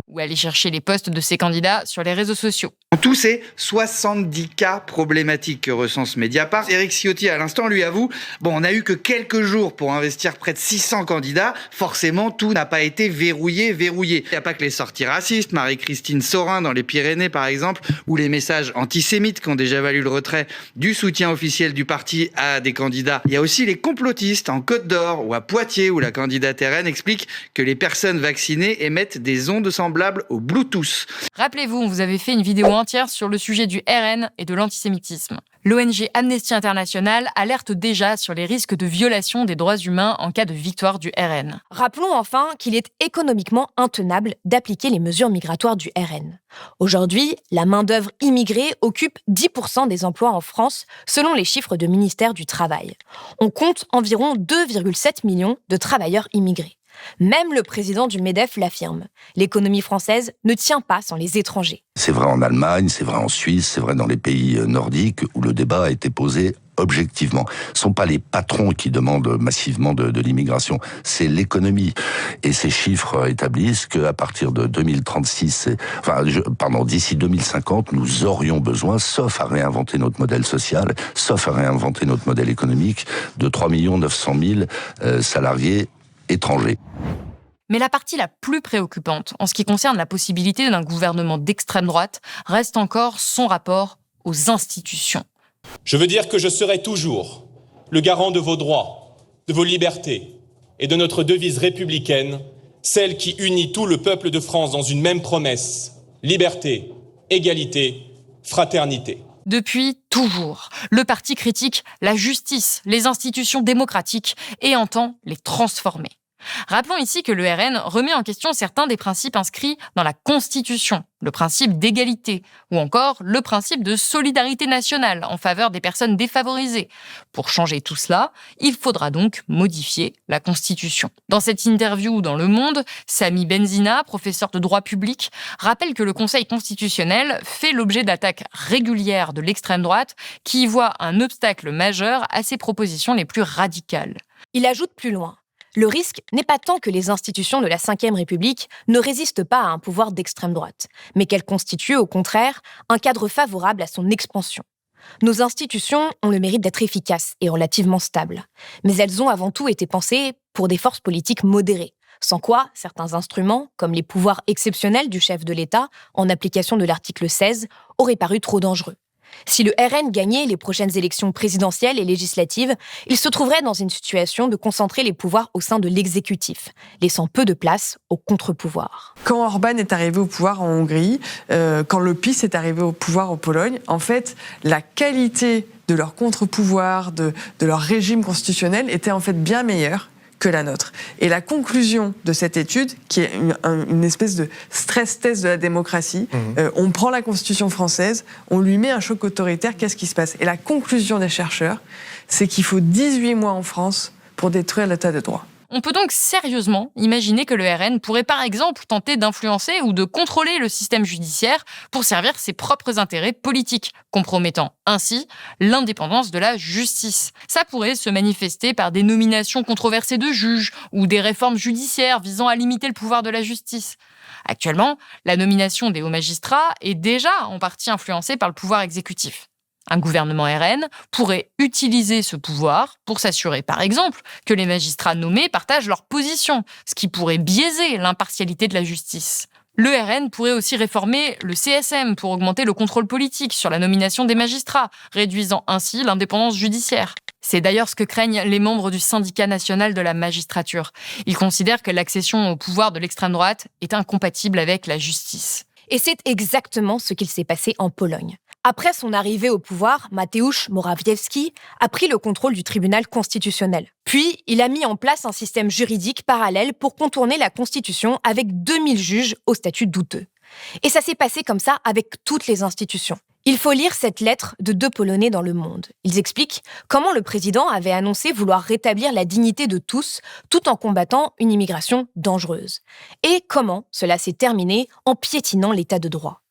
Ou aller chercher les posts de ces candidats sur les réseaux sociaux. En tout, c'est 70 cas problématiques que recense Mediapart. Éric Ciotti, à l'instant, lui avoue, on n'a eu que quelques jours pour investir près de 600 candidats. Forcément, tout n'a pas été verrouillé. Il n'y a pas que les sorties racistes, Marie-Christine Saurin dans les Pyrénées, par exemple, ou les messages antisémites qui ont déjà valu le retrait du soutien officiel du parti à des candidats. Il y a aussi les complotistes en Côte d'Or ou à Poitiers, où la candidate RN explique que les personnes vaccinées émettent des ondes semblables au Bluetooth. Rappelez-vous, on vous avait fait une vidéo entière sur le sujet du RN et de l'antisémitisme. L'ONG Amnesty International alerte déjà sur les risques de violation des droits humains en cas de victoire du RN. Rappelons enfin qu'il est économiquement intenable d'appliquer les mesures migratoires du RN. Aujourd'hui, la main-d'œuvre immigrée occupe 10% des emplois en France, selon les chiffres du ministère du Travail. On compte environ 2,7 millions de travailleurs immigrés. Même le président du MEDEF l'affirme. L'économie française ne tient pas sans les étrangers. C'est vrai en Allemagne, c'est vrai en Suisse, c'est vrai dans les pays nordiques où le débat a été posé objectivement. Ce ne sont pas les patrons qui demandent massivement de l'immigration, c'est l'économie. Et ces chiffres établissent qu'à partir de 2036, d'ici 2050, nous aurions besoin, sauf à réinventer notre modèle social, sauf à réinventer notre modèle économique, de 3 900 000 salariés étrangers. Mais la partie la plus préoccupante, en ce qui concerne la possibilité d'un gouvernement d'extrême droite, reste encore son rapport aux institutions. Je veux dire que je serai toujours le garant de vos droits, de vos libertés et de notre devise républicaine, celle qui unit tout le peuple de France dans une même promesse, liberté, égalité, fraternité. Depuis toujours, le parti critique la justice, les institutions démocratiques et entend les transformer. Rappelons ici que le RN remet en question certains des principes inscrits dans la Constitution, le principe d'égalité ou encore le principe de solidarité nationale en faveur des personnes défavorisées. Pour changer tout cela, il faudra donc modifier la Constitution. Dans cette interview dans Le Monde, Sami Benzina, professeur de droit public, rappelle que le Conseil constitutionnel fait l'objet d'attaques régulières de l'extrême droite qui y voit un obstacle majeur à ses propositions les plus radicales. Il ajoute plus loin. Le risque n'est pas tant que les institutions de la Ve République ne résistent pas à un pouvoir d'extrême droite, mais qu'elles constituent, au contraire, un cadre favorable à son expansion. Nos institutions ont le mérite d'être efficaces et relativement stables, mais elles ont avant tout été pensées pour des forces politiques modérées, sans quoi certains instruments, comme les pouvoirs exceptionnels du chef de l'État, en application de l'article 16, auraient paru trop dangereux. Si le RN gagnait les prochaines élections présidentielles et législatives, il se trouverait dans une situation de concentrer les pouvoirs au sein de l'exécutif, laissant peu de place aux contre-pouvoirs. Quand Orbán est arrivé au pouvoir en Hongrie, quand le PiS est arrivé au pouvoir en Pologne, en fait, la qualité de leur contre-pouvoir, de leur régime constitutionnel était en fait bien meilleure que la nôtre. Et la conclusion de cette étude, qui est une espèce de stress test de la démocratie, on prend la Constitution française, on lui met un choc autoritaire, qu'est-ce qui se passe ? Et la conclusion des chercheurs, c'est qu'il faut 18 mois en France pour détruire l'état de droit. On peut donc sérieusement imaginer que le RN pourrait par exemple tenter d'influencer ou de contrôler le système judiciaire pour servir ses propres intérêts politiques, compromettant ainsi l'indépendance de la justice. Ça pourrait se manifester par des nominations controversées de juges ou des réformes judiciaires visant à limiter le pouvoir de la justice. Actuellement, la nomination des hauts magistrats est déjà en partie influencée par le pouvoir exécutif. Un gouvernement RN pourrait utiliser ce pouvoir pour s'assurer, par exemple, que les magistrats nommés partagent leur position, ce qui pourrait biaiser l'impartialité de la justice. Le RN pourrait aussi réformer le CSM pour augmenter le contrôle politique sur la nomination des magistrats, réduisant ainsi l'indépendance judiciaire. C'est d'ailleurs ce que craignent les membres du syndicat national de la magistrature. Ils considèrent que l'accession au pouvoir de l'extrême droite est incompatible avec la justice. Et c'est exactement ce qu'il s'est passé en Pologne. Après son arrivée au pouvoir, Mateusz Morawiecki a pris le contrôle du tribunal constitutionnel. Puis, il a mis en place un système juridique parallèle pour contourner la Constitution avec 2000 juges au statut douteux. Et ça s'est passé comme ça avec toutes les institutions. Il faut lire cette lettre de 2 Polonais dans Le Monde. Ils expliquent comment le président avait annoncé vouloir rétablir la dignité de tous tout en combattant une immigration dangereuse. Et comment cela s'est terminé en piétinant l'état de droit.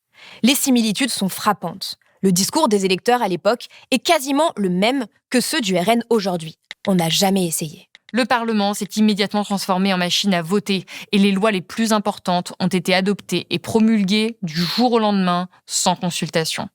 Les similitudes sont frappantes. Le discours des électeurs à l'époque est quasiment le même que ceux du RN aujourd'hui. On n'a jamais essayé. Le Parlement s'est immédiatement transformé en machine à voter et les lois les plus importantes ont été adoptées et promulguées du jour au lendemain sans consultation.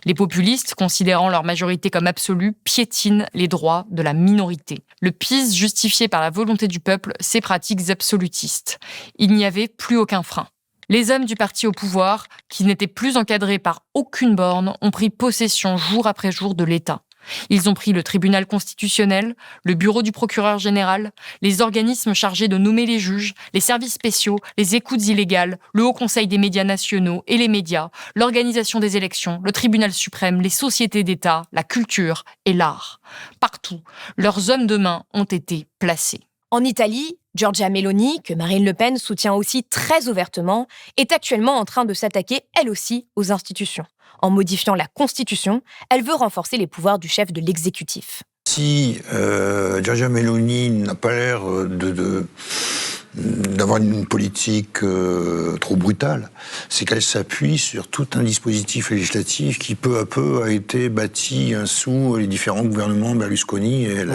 Les populistes, considérant leur majorité comme absolue, piétinent les droits de la minorité. Le PiS, justifié par la volonté du peuple, ses pratiques absolutistes. Il n'y avait plus aucun frein. Les hommes du parti au pouvoir, qui n'étaient plus encadrés par aucune borne, ont pris possession jour après jour de l'État. Ils ont pris le tribunal constitutionnel, le bureau du procureur général, les organismes chargés de nommer les juges, les services spéciaux, les écoutes illégales, le Haut Conseil des médias nationaux et les médias, l'organisation des élections, le tribunal suprême, les sociétés d'État, la culture et l'art. Partout, leurs hommes de main ont été placés. En Italie, Giorgia Meloni, que Marine Le Pen soutient aussi très ouvertement, est actuellement en train de s'attaquer, elle aussi, aux institutions. En modifiant la Constitution, elle veut renforcer les pouvoirs du chef de l'exécutif. Si Giorgia Meloni n'a pas l'air d'avoir une politique trop brutale, c'est qu'elle s'appuie sur tout un dispositif législatif qui peu à peu a été bâti sous les différents gouvernements Berlusconi et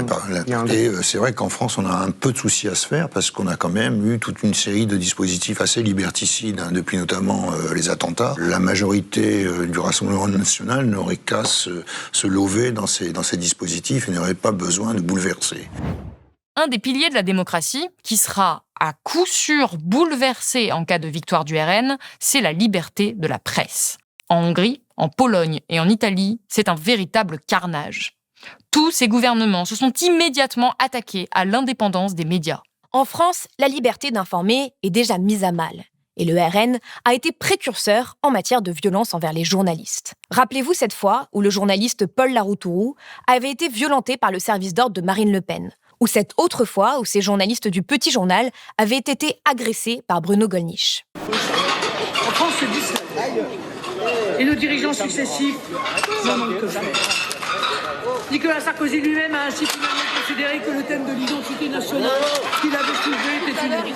c'est vrai qu'en France on a un peu de soucis à se faire parce qu'on a quand même eu toute une série de dispositifs assez liberticides, depuis notamment les attentats. La majorité du Rassemblement national n'aurait qu'à se lever dans ces dispositifs et n'aurait pas besoin de bouleverser. Un des piliers de la démocratie, qui sera à coup sûr bouleversé en cas de victoire du RN, c'est la liberté de la presse. En Hongrie, en Pologne et en Italie, c'est un véritable carnage. Tous ces gouvernements se sont immédiatement attaqués à l'indépendance des médias. En France, la liberté d'informer est déjà mise à mal. Et le RN a été précurseur en matière de violence envers les journalistes. Rappelez-vous cette fois où le journaliste Paul Laroutourou avait été violenté par le service d'ordre de Marine Le Pen, ou cette autre fois où ces journalistes du Petit Journal avaient été agressés par Bruno Gollnisch. En France, c'est d'Israël. Et nos dirigeants successifs n'en manquent que jamais. Nicolas Sarkozy lui-même a ainsi finalement considéré que le thème de l'identité nationale qu'il avait soulevé était une...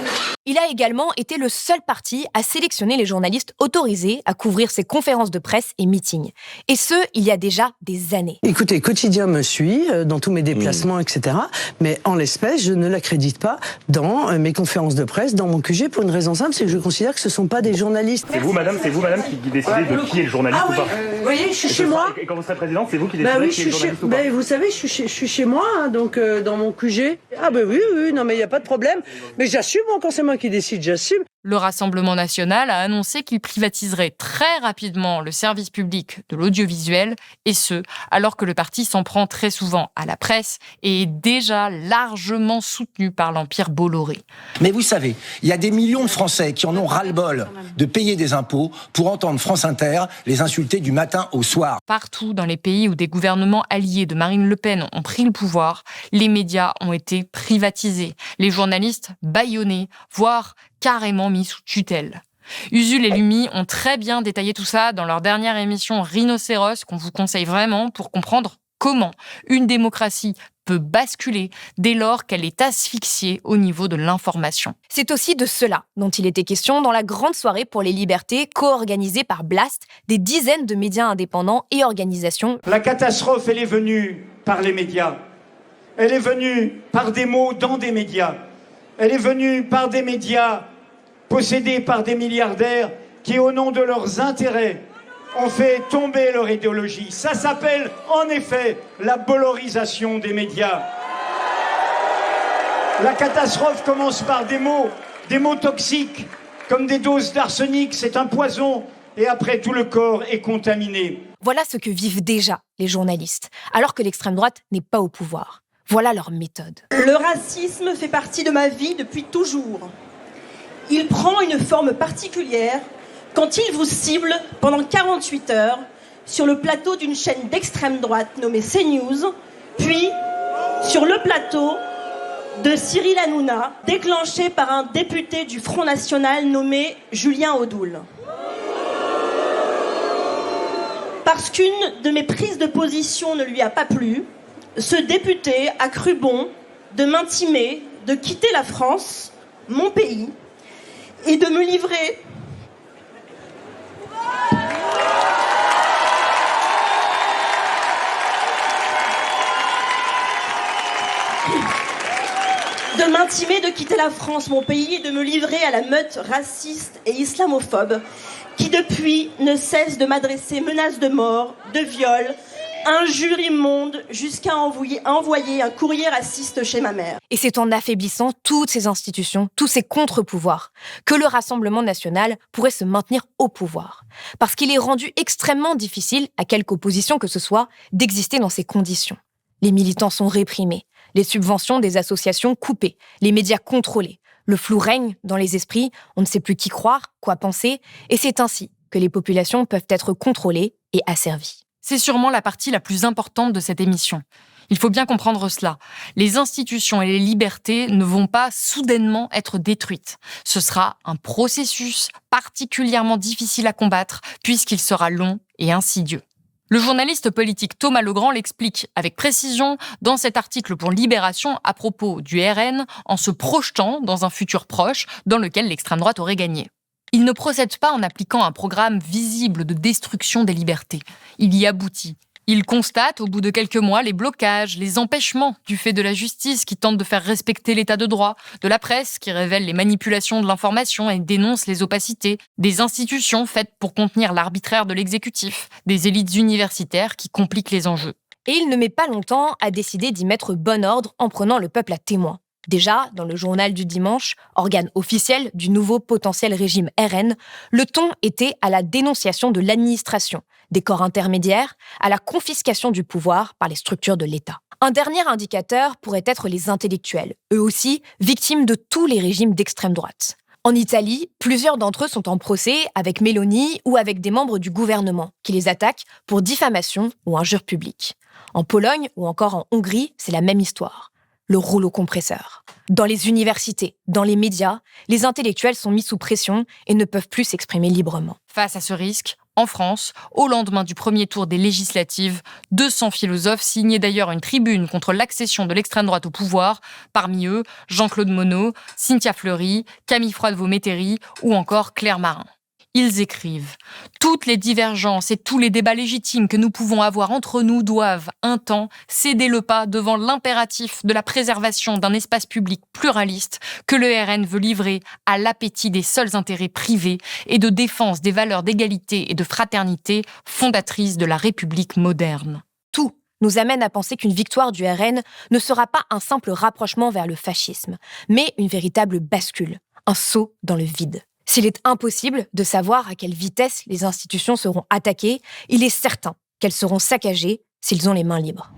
Il a également été le seul parti à sélectionner les journalistes autorisés à couvrir ses conférences de presse et meetings. Et ce, il y a déjà des années. Écoutez, Quotidien me suit dans tous mes déplacements, etc. Mais en l'espèce, je ne l'accrédite pas dans mes conférences de presse, dans mon QG, pour une raison simple, c'est que je considère que ce ne sont pas des journalistes. C'est vous, madame, qui décidez de qui est le journaliste ou pas vous voyez, je suis chez moi. Et quand vous serez présidente, c'est vous qui décidez qui est le journaliste ou pas? Vous savez, je suis chez moi, hein, donc dans mon QG. Ah oui, non mais il n'y a pas de problème. Mais j'assume, quand c'est moi qui décide, j'assume. Le Rassemblement national a annoncé qu'il privatiserait très rapidement le service public de l'audiovisuel, et ce, alors que le parti s'en prend très souvent à la presse et est déjà largement soutenu par l'Empire Bolloré. Mais vous savez, il y a des millions de Français qui en ont ras-le-bol de payer des impôts pour entendre France Inter les insulter du matin au soir. Partout dans les pays où des gouvernements alliés de Marine Le Pen ont pris le pouvoir, les médias ont été privatisés, les journalistes bâillonnés, voire carrément mis sous tutelle. Usul et Lumi ont très bien détaillé tout ça dans leur dernière émission Rhinocéros, qu'on vous conseille vraiment pour comprendre comment une démocratie peut basculer dès lors qu'elle est asphyxiée au niveau de l'information. C'est aussi de cela dont il était question dans la grande soirée pour les libertés co-organisée par Blast, des dizaines de médias indépendants et organisations. La catastrophe, elle est venue par les médias. Elle est venue par des mots dans des médias. Elle est venue par des médias possédés par des milliardaires qui, au nom de leurs intérêts, ont fait tomber leur idéologie. Ça s'appelle, en effet, la bollorisation des médias. La catastrophe commence par des mots toxiques, comme des doses d'arsenic, c'est un poison, et après tout le corps est contaminé. Voilà ce que vivent déjà les journalistes, alors que l'extrême droite n'est pas au pouvoir. Voilà leur méthode. Le racisme fait partie de ma vie depuis toujours. Il prend une forme particulière quand il vous cible pendant 48 heures sur le plateau d'une chaîne d'extrême droite nommée CNews, puis sur le plateau de Cyril Hanouna, déclenché par un député du Front National nommé Julien Audoul. Parce qu'une de mes prises de position ne lui a pas plu, ce député a cru bon de m'intimer de quitter la France, mon pays, et de me livrer à la meute raciste et islamophobe qui depuis ne cesse de m'adresser menaces de mort, de viol, injures immondes, jusqu'à envoyer un courrier raciste chez ma mère. Et c'est en affaiblissant toutes ces institutions, tous ces contre-pouvoirs, que le Rassemblement national pourrait se maintenir au pouvoir. Parce qu'il est rendu extrêmement difficile, à quelque opposition que ce soit, d'exister dans ces conditions. Les militants sont réprimés, les subventions des associations coupées, les médias contrôlés. Le flou règne dans les esprits, on ne sait plus qui croire, quoi penser, et c'est ainsi que les populations peuvent être contrôlées et asservies. C'est sûrement la partie la plus importante de cette émission. Il faut bien comprendre cela. Les institutions et les libertés ne vont pas soudainement être détruites. Ce sera un processus particulièrement difficile à combattre puisqu'il sera long et insidieux. Le journaliste politique Thomas Legrand l'explique avec précision dans cet article pour Libération à propos du RN en se projetant dans un futur proche dans lequel l'extrême droite aurait gagné. Il ne procède pas en appliquant un programme visible de destruction des libertés. Il y aboutit. Il constate, au bout de quelques mois, les blocages, les empêchements du fait de la justice qui tente de faire respecter l'état de droit, de la presse qui révèle les manipulations de l'information et dénonce les opacités, des institutions faites pour contenir l'arbitraire de l'exécutif, des élites universitaires qui compliquent les enjeux. Et il ne met pas longtemps à décider d'y mettre bon ordre en prenant le peuple à témoin. Déjà, dans le journal du dimanche, organe officiel du nouveau potentiel régime RN, le ton était à la dénonciation de l'administration, des corps intermédiaires, à la confiscation du pouvoir par les structures de l'État. Un dernier indicateur pourrait être les intellectuels, eux aussi victimes de tous les régimes d'extrême droite. En Italie, plusieurs d'entre eux sont en procès avec Meloni ou avec des membres du gouvernement qui les attaquent pour diffamation ou injure publique. En Pologne ou encore en Hongrie, c'est la même histoire. Le rouleau compresseur. Dans les universités, dans les médias, les intellectuels sont mis sous pression et ne peuvent plus s'exprimer librement. Face à ce risque, en France, au lendemain du premier tour des législatives, 200 philosophes signaient d'ailleurs une tribune contre l'accession de l'extrême droite au pouvoir, parmi eux Jean-Claude Monod, Cynthia Fleury, Camille Froidevaux-Métairie ou encore Claire Marin. Ils écrivent « Toutes les divergences et tous les débats légitimes que nous pouvons avoir entre nous doivent, un temps, céder le pas devant l'impératif de la préservation d'un espace public pluraliste que le RN veut livrer à l'appétit des seuls intérêts privés et de défense des valeurs d'égalité et de fraternité fondatrices de la République moderne. » Tout nous amène à penser qu'une victoire du RN ne sera pas un simple rapprochement vers le fascisme, mais une véritable bascule, un saut dans le vide. S'il est impossible de savoir à quelle vitesse les institutions seront attaquées, il est certain qu'elles seront saccagées s'ils ont les mains libres.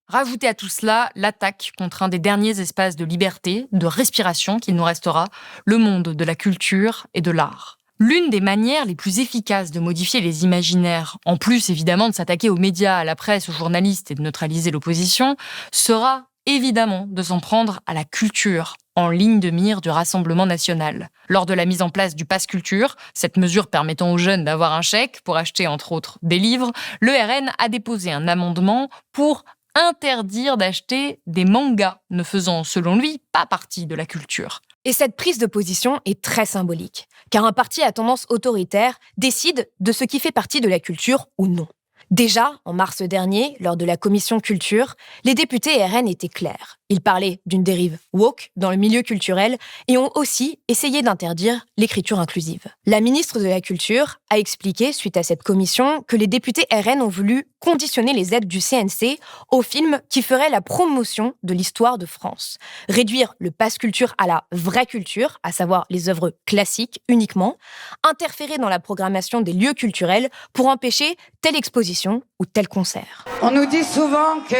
Rajoutez à tout cela l'attaque contre un des derniers espaces de liberté, de respiration qu'il nous restera, le monde de la culture et de l'art. L'une des manières les plus efficaces de modifier les imaginaires, en plus évidemment de s'attaquer aux médias, à la presse, aux journalistes et de neutraliser l'opposition, sera évidemment de s'en prendre à la culture, en ligne de mire du Rassemblement national. Lors de la mise en place du Pass Culture, cette mesure permettant aux jeunes d'avoir un chèque pour acheter entre autres des livres, le RN a déposé un amendement pour interdire d'acheter des mangas, ne faisant selon lui pas partie de la culture. Et cette prise de position est très symbolique, car un parti à tendance autoritaire décide de ce qui fait partie de la culture ou non. Déjà, en mars dernier, lors de la commission culture, les députés RN étaient clairs. Ils parlaient d'une dérive woke dans le milieu culturel et ont aussi essayé d'interdire l'écriture inclusive. La ministre de la Culture a expliqué, suite à cette commission, que les députés RN ont voulu conditionner les aides du CNC aux films qui feraient la promotion de l'histoire de France. Réduire le pass culture à la vraie culture, à savoir les œuvres classiques uniquement, interférer dans la programmation des lieux culturels pour empêcher telle exposition ou tel concert. On nous dit souvent que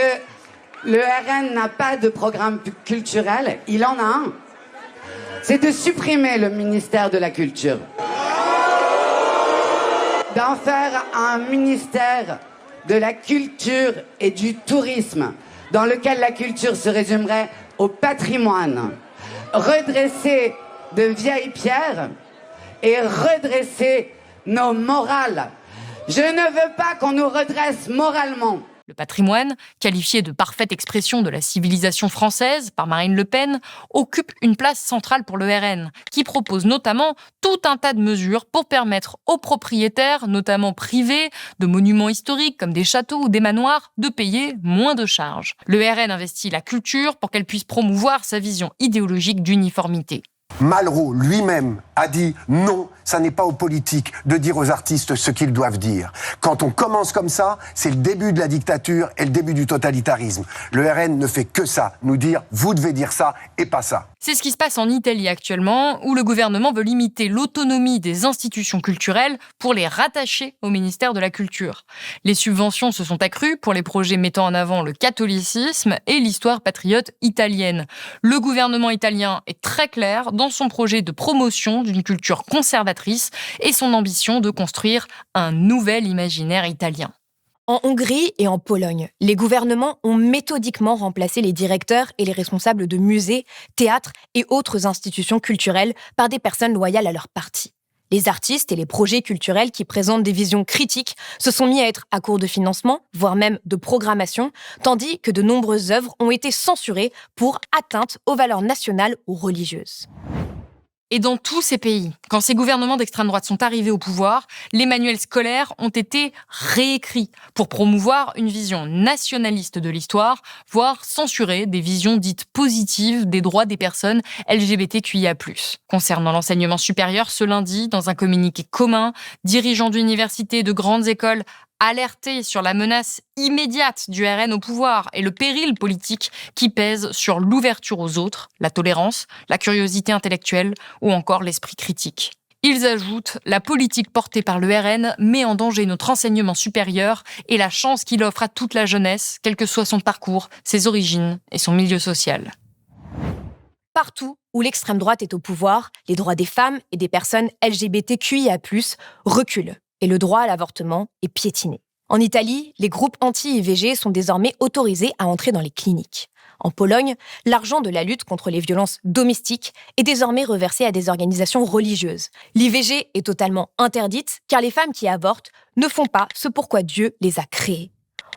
le RN n'a pas de programme culturel, il en a un. C'est de supprimer le ministère de la Culture. D'en faire un ministère de la culture et du tourisme, dans lequel la culture se résumerait au patrimoine. Redresser de vieilles pierres et redresser nos morales. Je ne veux pas qu'on nous redresse moralement. Le patrimoine, qualifié de parfaite expression de la civilisation française par Marine Le Pen, occupe une place centrale pour le RN, qui propose notamment tout un tas de mesures pour permettre aux propriétaires, notamment privés, de monuments historiques comme des châteaux ou des manoirs, de payer moins de charges. Le RN investit la culture pour qu'elle puisse promouvoir sa vision idéologique d'uniformité. Malraux lui-même a dit non, ça n'est pas aux politiques de dire aux artistes ce qu'ils doivent dire. Quand on commence comme ça, c'est le début de la dictature et le début du totalitarisme. Le RN ne fait que ça, nous dire vous devez dire ça et pas ça. C'est ce qui se passe en Italie actuellement, où le gouvernement veut limiter l'autonomie des institutions culturelles pour les rattacher au ministère de la Culture. Les subventions se sont accrues pour les projets mettant en avant le catholicisme et l'histoire patriote italienne. Le gouvernement italien est très clair dans son projet de promotion d'une culture conservatrice et son ambition de construire un nouvel imaginaire italien. En Hongrie et en Pologne, les gouvernements ont méthodiquement remplacé les directeurs et les responsables de musées, théâtres et autres institutions culturelles par des personnes loyales à leur parti. Les artistes et les projets culturels qui présentent des visions critiques se sont mis à être à court de financement, voire même de programmation, tandis que de nombreuses œuvres ont été censurées pour atteinte aux valeurs nationales ou religieuses. Et dans tous ces pays, quand ces gouvernements d'extrême droite sont arrivés au pouvoir, les manuels scolaires ont été réécrits pour promouvoir une vision nationaliste de l'histoire, voire censurer des visions dites positives des droits des personnes LGBTQIA+. Concernant l'enseignement supérieur, ce lundi, dans un communiqué commun, dirigeants d'universités et de grandes écoles alertés sur la menace immédiate du RN au pouvoir et le péril politique qui pèse sur l'ouverture aux autres, la tolérance, la curiosité intellectuelle ou encore l'esprit critique. Ils ajoutent « La politique portée par le RN met en danger notre enseignement supérieur et la chance qu'il offre à toute la jeunesse, quel que soit son parcours, ses origines et son milieu social. » Partout où l'extrême droite est au pouvoir, les droits des femmes et des personnes LGBTQIA+, reculent. Et le droit à l'avortement est piétiné. En Italie, les groupes anti-IVG sont désormais autorisés à entrer dans les cliniques. En Pologne, l'argent de la lutte contre les violences domestiques est désormais reversé à des organisations religieuses. L'IVG est totalement interdite car les femmes qui avortent ne font pas ce pourquoi Dieu les a créées.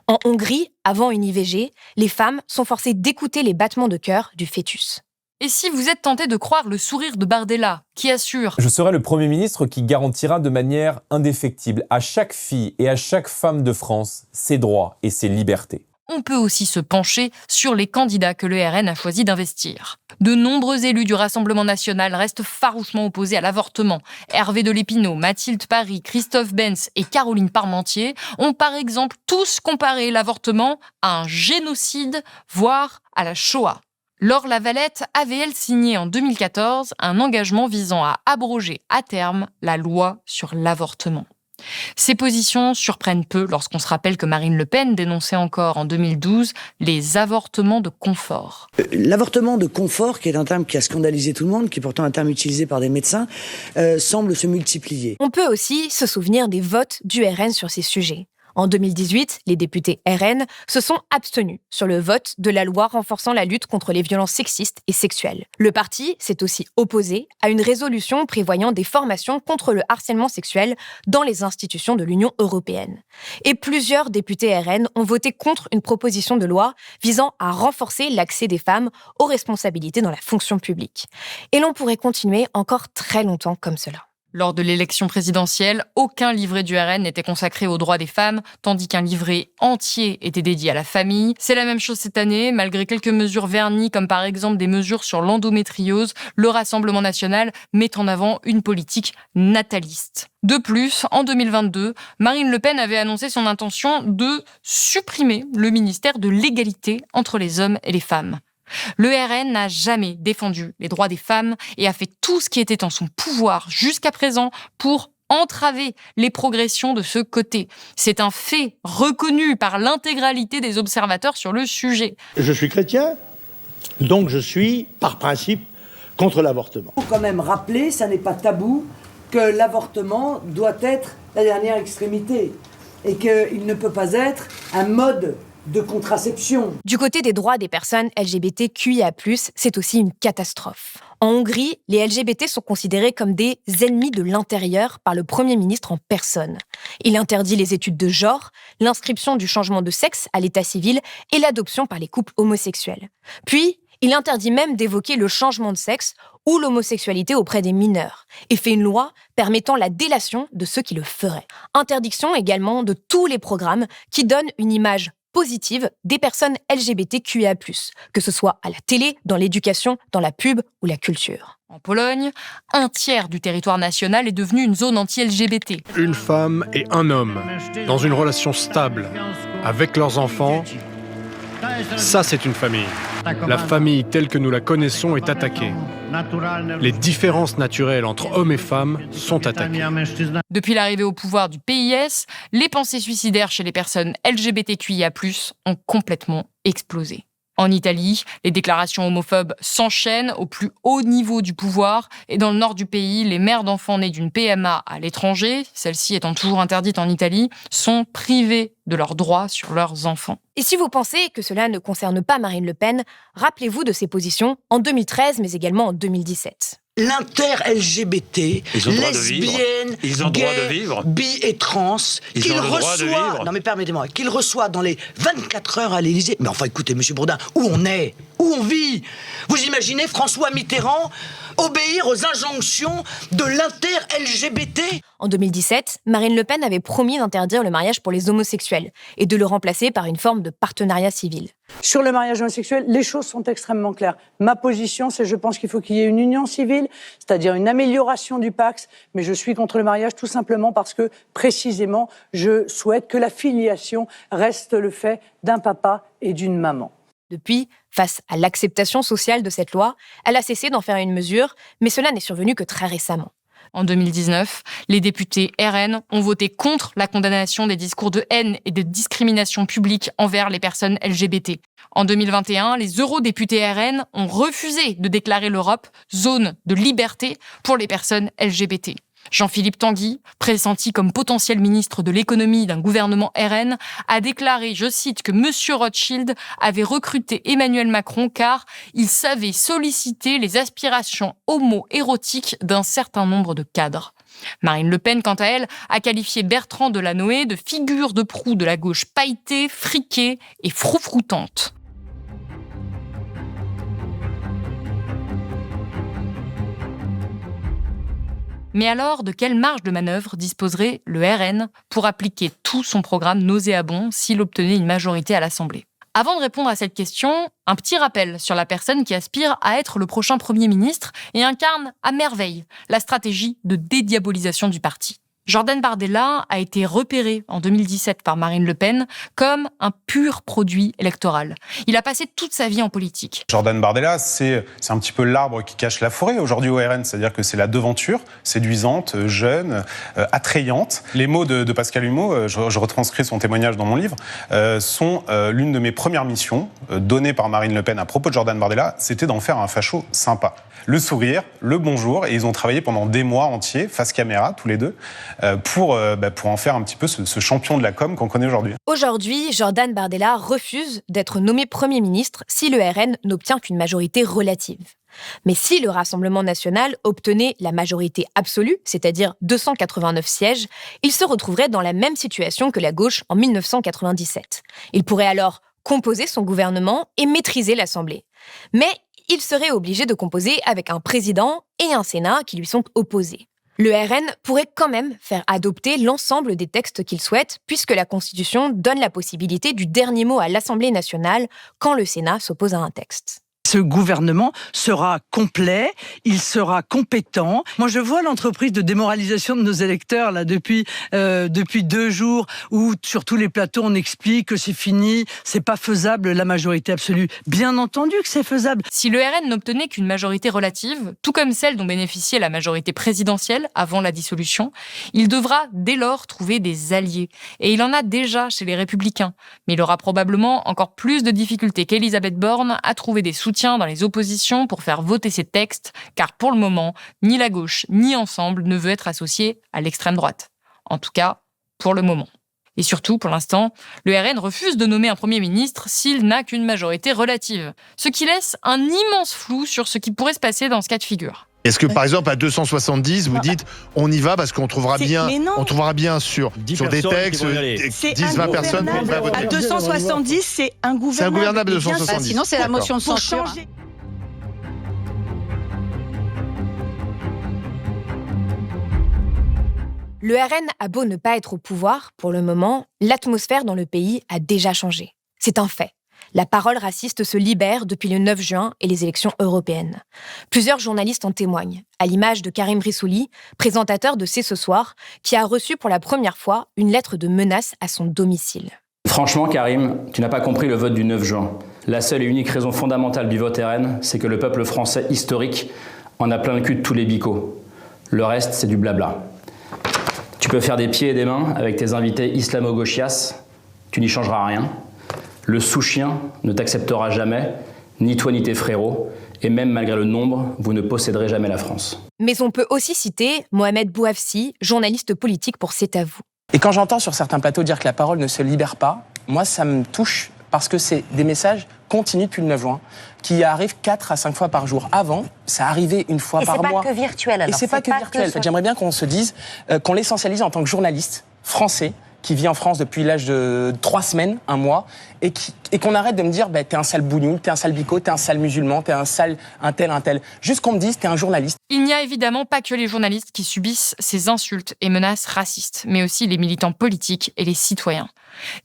En Hongrie, avant une IVG, les femmes sont forcées d'écouter les battements de cœur du fœtus. Et si vous êtes tenté de croire le sourire de Bardella, qui assure « Je serai le Premier ministre qui garantira de manière indéfectible à chaque fille et à chaque femme de France ses droits et ses libertés ». On peut aussi se pencher sur les candidats que le RN a choisi d'investir. De nombreux élus du Rassemblement national restent farouchement opposés à l'avortement. Hervé de Lépinot, Mathilde Paris, Christophe Benz et Caroline Parmentier ont par exemple tous comparé l'avortement à un génocide, voire à la Shoah. Laure Lavalette avait, elle, signé en 2014 un engagement visant à abroger à terme la loi sur l'avortement. Ces positions surprennent peu lorsqu'on se rappelle que Marine Le Pen dénonçait encore en 2012 les avortements de confort. L'avortement de confort, qui est un terme qui a scandalisé tout le monde, qui est pourtant un terme utilisé par des médecins, semble se multiplier. On peut aussi se souvenir des votes du RN sur ces sujets. En 2018, les députés RN se sont abstenus sur le vote de la loi renforçant la lutte contre les violences sexistes et sexuelles. Le parti s'est aussi opposé à une résolution prévoyant des formations contre le harcèlement sexuel dans les institutions de l'Union européenne. Et plusieurs députés RN ont voté contre une proposition de loi visant à renforcer l'accès des femmes aux responsabilités dans la fonction publique. Et l'on pourrait continuer encore très longtemps comme cela. Lors de l'élection présidentielle, aucun livret du RN n'était consacré aux droits des femmes, tandis qu'un livret entier était dédié à la famille. C'est la même chose cette année, malgré quelques mesures vernies, comme par exemple des mesures sur l'endométriose, le Rassemblement national met en avant une politique nataliste. De plus, en 2022, Marine Le Pen avait annoncé son intention de supprimer le ministère de l'égalité entre les hommes et les femmes. Le RN n'a jamais défendu les droits des femmes et a fait tout ce qui était en son pouvoir jusqu'à présent pour entraver les progressions de ce côté. C'est un fait reconnu par l'intégralité des observateurs sur le sujet. Je suis chrétien, donc je suis, par principe, contre l'avortement. Il faut quand même rappeler, ça n'est pas tabou, que l'avortement doit être la dernière extrémité et qu'il ne peut pas être un mode de contraception. Du côté des droits des personnes LGBTQIA+, c'est aussi une catastrophe. En Hongrie, les LGBT sont considérés comme des ennemis de l'intérieur par le Premier ministre en personne. Il interdit les études de genre, l'inscription du changement de sexe à l'état civil et l'adoption par les couples homosexuels. Puis, il interdit même d'évoquer le changement de sexe ou l'homosexualité auprès des mineurs et fait une loi permettant la délation de ceux qui le feraient. Interdiction également de tous les programmes qui donnent une image positive des personnes LGBTQIA+, que ce soit à la télé, dans l'éducation, dans la pub ou la culture. En Pologne, 1/3 du territoire national est devenu une zone anti-LGBT. Une femme et un homme, dans une relation stable, avec leurs enfants, ça c'est une famille. La famille telle que nous la connaissons est attaquée. Les différences naturelles entre hommes et femmes sont attaquées. Depuis l'arrivée au pouvoir du PIS, les pensées suicidaires chez les personnes LGBTQIA+, ont complètement explosé. En Italie, les déclarations homophobes s'enchaînent au plus haut niveau du pouvoir et dans le nord du pays, les mères d'enfants nés d'une PMA à l'étranger, celle-ci étant toujours interdite en Italie, sont privées de leurs droits sur leurs enfants. Et si vous pensez que cela ne concerne pas Marine Le Pen, rappelez-vous de ses positions en 2013, mais également en 2017. L'inter-LGBT, lesbiennes, gays, bi et trans, qu'il reçoit, non mais permettez-moi, qu'il reçoit dans les 24 heures à l'Élysée. Mais enfin écoutez, monsieur Bourdin, où on est, où on vit? Vous imaginez François Mitterrand obéir aux injonctions de l'inter-LGBT? En 2017, Marine Le Pen avait promis d'interdire le mariage pour les homosexuels et de le remplacer par une forme de partenariat civil. Sur le mariage homosexuel, les choses sont extrêmement claires. Ma position, c'est je pense qu'il faut qu'il y ait une union civile, c'est-à-dire une amélioration du Pacs, mais je suis contre le mariage tout simplement parce que, précisément, je souhaite que la filiation reste le fait d'un papa et d'une maman. Depuis, face à l'acceptation sociale de cette loi, elle a cessé d'en faire une mesure, mais cela n'est survenu que très récemment. En 2019, les députés RN ont voté contre la condamnation des discours de haine et de discrimination publique envers les personnes LGBT. En 2021, les eurodéputés RN ont refusé de déclarer l'Europe zone de liberté pour les personnes LGBT. Jean-Philippe Tanguy, pressenti comme potentiel ministre de l'économie d'un gouvernement RN, a déclaré, je cite, que M. Rothschild avait recruté Emmanuel Macron car il savait solliciter les aspirations homo-érotiques d'un certain nombre de cadres. Marine Le Pen, quant à elle, a qualifié Bertrand Delanoë de figure de proue de la gauche pailletée, friquée et froufroutante. Mais alors, de quelle marge de manœuvre disposerait le RN pour appliquer tout son programme nauséabond s'il obtenait une majorité à l'Assemblée ? Avant de répondre à cette question, un petit rappel sur la personne qui aspire à être le prochain Premier ministre et incarne à merveille la stratégie de dédiabolisation du parti. Jordan Bardella a été repéré en 2017 par Marine Le Pen comme un pur produit électoral. Il a passé toute sa vie en politique. Jordan Bardella, c'est un petit peu l'arbre qui cache la forêt aujourd'hui au RN, c'est-à-dire que c'est la devanture, séduisante, jeune, attrayante. Les mots de Pascal Humeau, je retranscris son témoignage dans mon livre, sont l'une de mes premières missions données par Marine Le Pen à propos de Jordan Bardella, c'était d'en faire un facho sympa. Le sourire, le bonjour, et ils ont travaillé pendant des mois entiers, face caméra, tous les deux, pour en faire un petit peu ce champion de la com qu'on connaît aujourd'hui. Aujourd'hui, Jordan Bardella refuse d'être nommé Premier ministre si le RN n'obtient qu'une majorité relative. Mais si le Rassemblement national obtenait la majorité absolue, c'est-à-dire 289 sièges, il se retrouverait dans la même situation que la gauche en 1997. Il pourrait alors composer son gouvernement et maîtriser l'Assemblée. Mais il serait obligé de composer avec un président et un Sénat qui lui sont opposés. Le RN pourrait quand même faire adopter l'ensemble des textes qu'il souhaite, puisque la Constitution donne la possibilité du dernier mot à l'Assemblée nationale quand le Sénat s'oppose à un texte. Ce gouvernement sera complet, il sera compétent. Moi, je vois l'entreprise de démoralisation de nos électeurs là depuis 2 jours où sur tous les plateaux on explique que c'est fini, c'est pas faisable la majorité absolue. Bien entendu que c'est faisable. Si le RN n'obtenait qu'une majorité relative, tout comme celle dont bénéficiait la majorité présidentielle avant la dissolution, il devra dès lors trouver des alliés. Et il en a déjà chez les Républicains. Mais il aura probablement encore plus de difficultés qu'Elisabeth Borne à trouver des soutiens dans les oppositions pour faire voter ces textes, car pour le moment, ni la gauche ni Ensemble ne veut être associé à l'extrême droite. En tout cas, pour le moment. Et surtout, pour l'instant, le RN refuse de nommer un Premier ministre s'il n'a qu'une majorité relative, ce qui laisse un immense flou sur ce qui pourrait se passer dans ce cas de figure. Est-ce que par exemple à 270 vous dites on y va parce qu'on trouvera bien sur des textes 10-20 personnes pour pas voter. À 270 c'est ingouvernable. C'est ingouvernable à 270. Sinon c'est la motion de censure. Le RN a beau ne pas être au pouvoir, pour le moment, l'atmosphère dans le pays a déjà changé. C'est un fait. La parole raciste se libère depuis le 9 juin et les élections européennes. Plusieurs journalistes en témoignent, à l'image de Karim Brissouli, présentateur de C'est ce soir, qui a reçu pour la première fois une lettre de menace à son domicile. Franchement, Karim, tu n'as pas compris le vote du 9 juin. La seule et unique raison fondamentale du vote RN, c'est que le peuple français historique en a plein le cul de tous les bicots. Le reste, c'est du blabla. Tu peux faire des pieds et des mains avec tes invités islamo-gauchias, tu n'y changeras rien. Le sous-chien ne t'acceptera jamais, ni toi ni tes frérots, et même malgré le nombre, vous ne posséderez jamais la France. Mais on peut aussi citer Mohamed Bouafsi, journaliste politique pour C'est à vous. Et quand j'entends sur certains plateaux dire que la parole ne se libère pas, moi ça me touche parce que c'est des messages continus depuis le 9 juin qui arrivent 4 à 5 fois par jour. Avant, ça arrivait une fois par mois. Et c'est pas que virtuel alors. Et c'est pas que virtuel. En fait, j'aimerais bien qu'on se dise, qu'on l'essentialise en tant que journaliste français qui vit en France depuis l'âge de 3 semaines, 1 mois, et qu'on arrête de me dire t'es un sale bougnoul, t'es un sale bico, t'es un sale musulman, t'es un sale un tel. Juste qu'on me dise t'es un journaliste. Il n'y a évidemment pas que les journalistes qui subissent ces insultes et menaces racistes, mais aussi les militants politiques et les citoyens.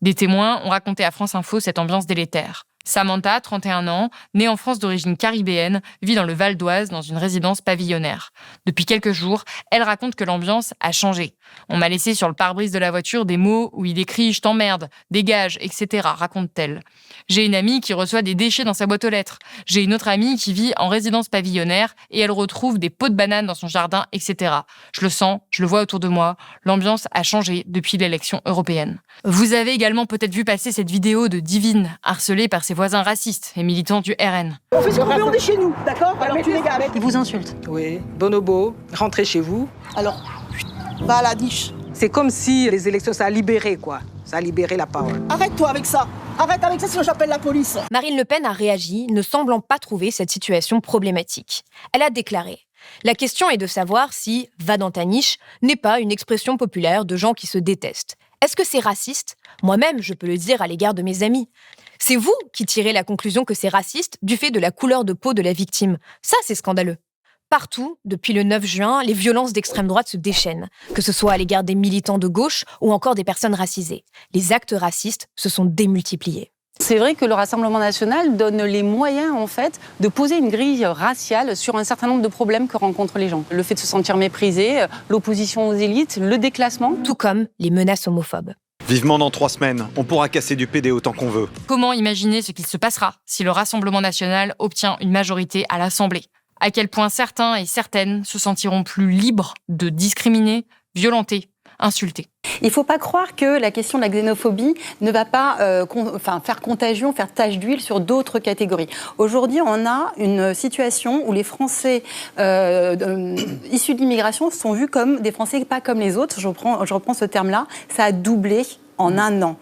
Des témoins ont raconté à France Info cette ambiance délétère. Samantha, 31 ans, née en France d'origine caribéenne, vit dans le Val d'Oise dans une résidence pavillonnaire. Depuis quelques jours, elle raconte que l'ambiance a changé. On m'a laissé sur le pare-brise de la voiture des mots où il décrit « je t'emmerde »,« dégage », etc., raconte-t-elle. J'ai une amie qui reçoit des déchets dans sa boîte aux lettres. J'ai une autre amie qui vit en résidence pavillonnaire et elle retrouve des pots de bananes dans son jardin, etc. Je le sens, je le vois autour de moi. L'ambiance a changé depuis l'élection européenne. Vous avez également peut-être vu passer cette vidéo de Divine, harcelée par ses voisins racistes et militants du RN. On fait ce qu'on veut, on est chez nous, d'accord? Alors tu les gars, ils vous insultent. Oui, bonobo, rentrez chez vous. Alors, va à la niche. C'est comme si les élections, ça a libéré, quoi. Ça a libéré la parole. Arrête-toi avec ça. Arrête avec ça, sinon j'appelle la police. Marine Le Pen a réagi, ne semblant pas trouver cette situation problématique. Elle a déclaré « La question est de savoir si « va dans ta niche » n'est pas une expression populaire de gens qui se détestent. Est-ce que c'est raciste? Moi-même, je peux le dire à l'égard de mes amis. C'est vous qui tirez la conclusion que c'est raciste du fait de la couleur de peau de la victime. Ça, c'est scandaleux. Partout, depuis le 9 juin, les violences d'extrême droite se déchaînent, que ce soit à l'égard des militants de gauche ou encore des personnes racisées. Les actes racistes se sont démultipliés. C'est vrai que le Rassemblement national donne les moyens, en fait, de poser une grille raciale sur un certain nombre de problèmes que rencontrent les gens. Le fait de se sentir méprisé, l'opposition aux élites, le déclassement. Tout comme les menaces homophobes. Vivement dans 3 semaines, on pourra casser du PD autant qu'on veut. Comment imaginer ce qu'il se passera si le Rassemblement national obtient une majorité à l'Assemblée? À quel point certains et certaines se sentiront plus libres de discriminer, violenter, insulter. Il ne faut pas croire que la question de la xénophobie ne va pas faire contagion, faire tache d'huile sur d'autres catégories. Aujourd'hui, on a une situation où les Français issus de l'immigration sont vus comme des Français pas comme les autres. Je reprends ce terme-là. Ça a doublé en 1 an.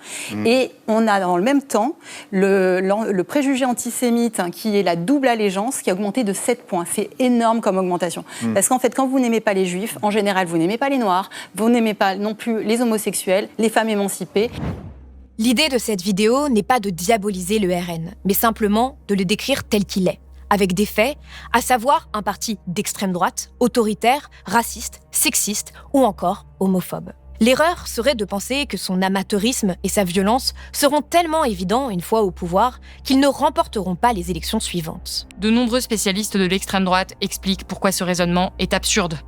Et on a dans le même temps le préjugé antisémite qui est la double allégeance qui a augmenté de 7 points. C'est énorme comme augmentation. Parce qu'en fait, quand vous n'aimez pas les juifs, en général, vous n'aimez pas les noirs, vous n'aimez pas non plus les homosexuels, les femmes émancipées. L'idée de cette vidéo n'est pas de diaboliser le RN, mais simplement de le décrire tel qu'il est, avec des faits, à savoir un parti d'extrême droite, autoritaire, raciste, sexiste ou encore homophobe. L'erreur serait de penser que son amateurisme et sa violence seront tellement évidents une fois au pouvoir qu'ils ne remporteront pas les élections suivantes. De nombreux spécialistes de l'extrême droite expliquent pourquoi ce raisonnement est absurde.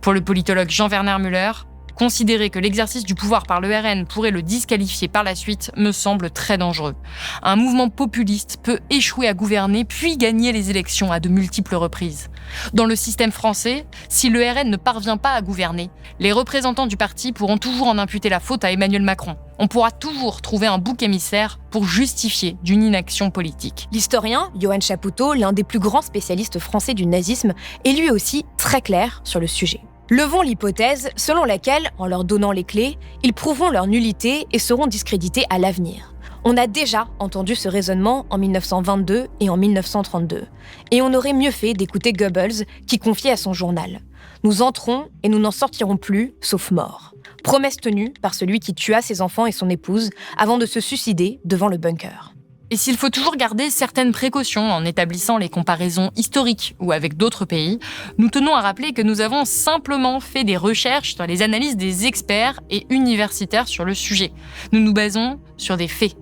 Pour le politologue Jean-Werner Müller, considérer que l'exercice du pouvoir par le RN pourrait le disqualifier par la suite me semble très dangereux. Un mouvement populiste peut échouer à gouverner puis gagner les élections à de multiples reprises. Dans le système français, si le RN ne parvient pas à gouverner, les représentants du parti pourront toujours en imputer la faute à Emmanuel Macron. On pourra toujours trouver un bouc émissaire pour justifier d'une inaction politique. L'historien Johan Chapoutot, l'un des plus grands spécialistes français du nazisme, est lui aussi très clair sur le sujet. Levons l'hypothèse selon laquelle, en leur donnant les clés, ils prouveront leur nullité et seront discrédités à l'avenir. On a déjà entendu ce raisonnement en 1922 et en 1932. Et on aurait mieux fait d'écouter Goebbels qui confiait à son journal « Nous entrons et nous n'en sortirons plus, sauf mort ». Promesse tenue par celui qui tua ses enfants et son épouse avant de se suicider devant le bunker. Et s'il faut toujours garder certaines précautions en établissant les comparaisons historiques ou avec d'autres pays, nous tenons à rappeler que nous avons simplement fait des recherches sur les analyses des experts et universitaires sur le sujet. Nous nous basons sur des faits.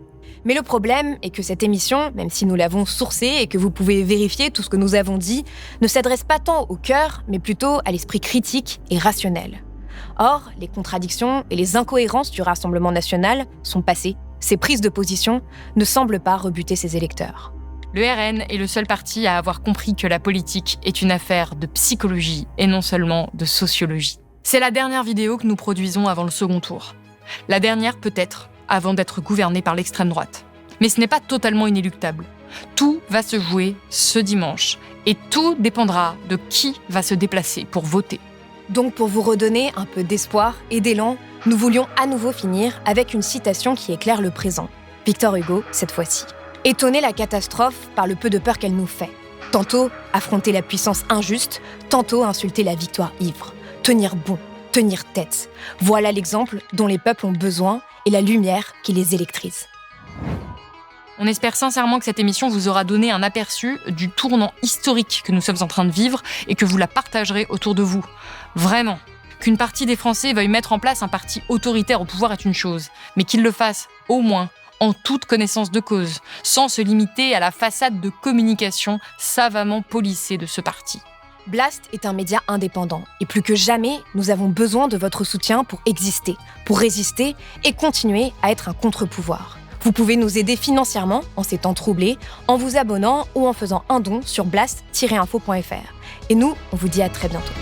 Mais le problème est que cette émission, même si nous l'avons sourcée et que vous pouvez vérifier tout ce que nous avons dit, ne s'adresse pas tant au cœur, mais plutôt à l'esprit critique et rationnel. Or, les contradictions et les incohérences du Rassemblement national sont passées. Ces prises de position ne semblent pas rebuter ses électeurs. Le RN est le seul parti à avoir compris que la politique est une affaire de psychologie et non seulement de sociologie. C'est la dernière vidéo que nous produisons avant le second tour. La dernière peut-être avant d'être gouverné par l'extrême droite. Mais ce n'est pas totalement inéluctable. Tout va se jouer ce dimanche et tout dépendra de qui va se déplacer pour voter. Donc pour vous redonner un peu d'espoir et d'élan, nous voulions à nouveau finir avec une citation qui éclaire le présent. Victor Hugo, cette fois-ci. Étonner la catastrophe par le peu de peur qu'elle nous fait. Tantôt affronter la puissance injuste, tantôt insulter la victoire ivre. Tenir bon, tenir tête. Voilà l'exemple dont les peuples ont besoin et la lumière qui les électrise. On espère sincèrement que cette émission vous aura donné un aperçu du tournant historique que nous sommes en train de vivre et que vous la partagerez autour de vous. Vraiment. Qu'une partie des Français veuille mettre en place un parti autoritaire au pouvoir est une chose, mais qu'ils le fassent, au moins, en toute connaissance de cause, sans se limiter à la façade de communication savamment polissée de ce parti. Blast est un média indépendant et plus que jamais, nous avons besoin de votre soutien pour exister, pour résister et continuer à être un contre-pouvoir. Vous pouvez nous aider financièrement en ces temps troublés, en vous abonnant ou en faisant un don sur blast-info.fr. Et nous, on vous dit à très bientôt.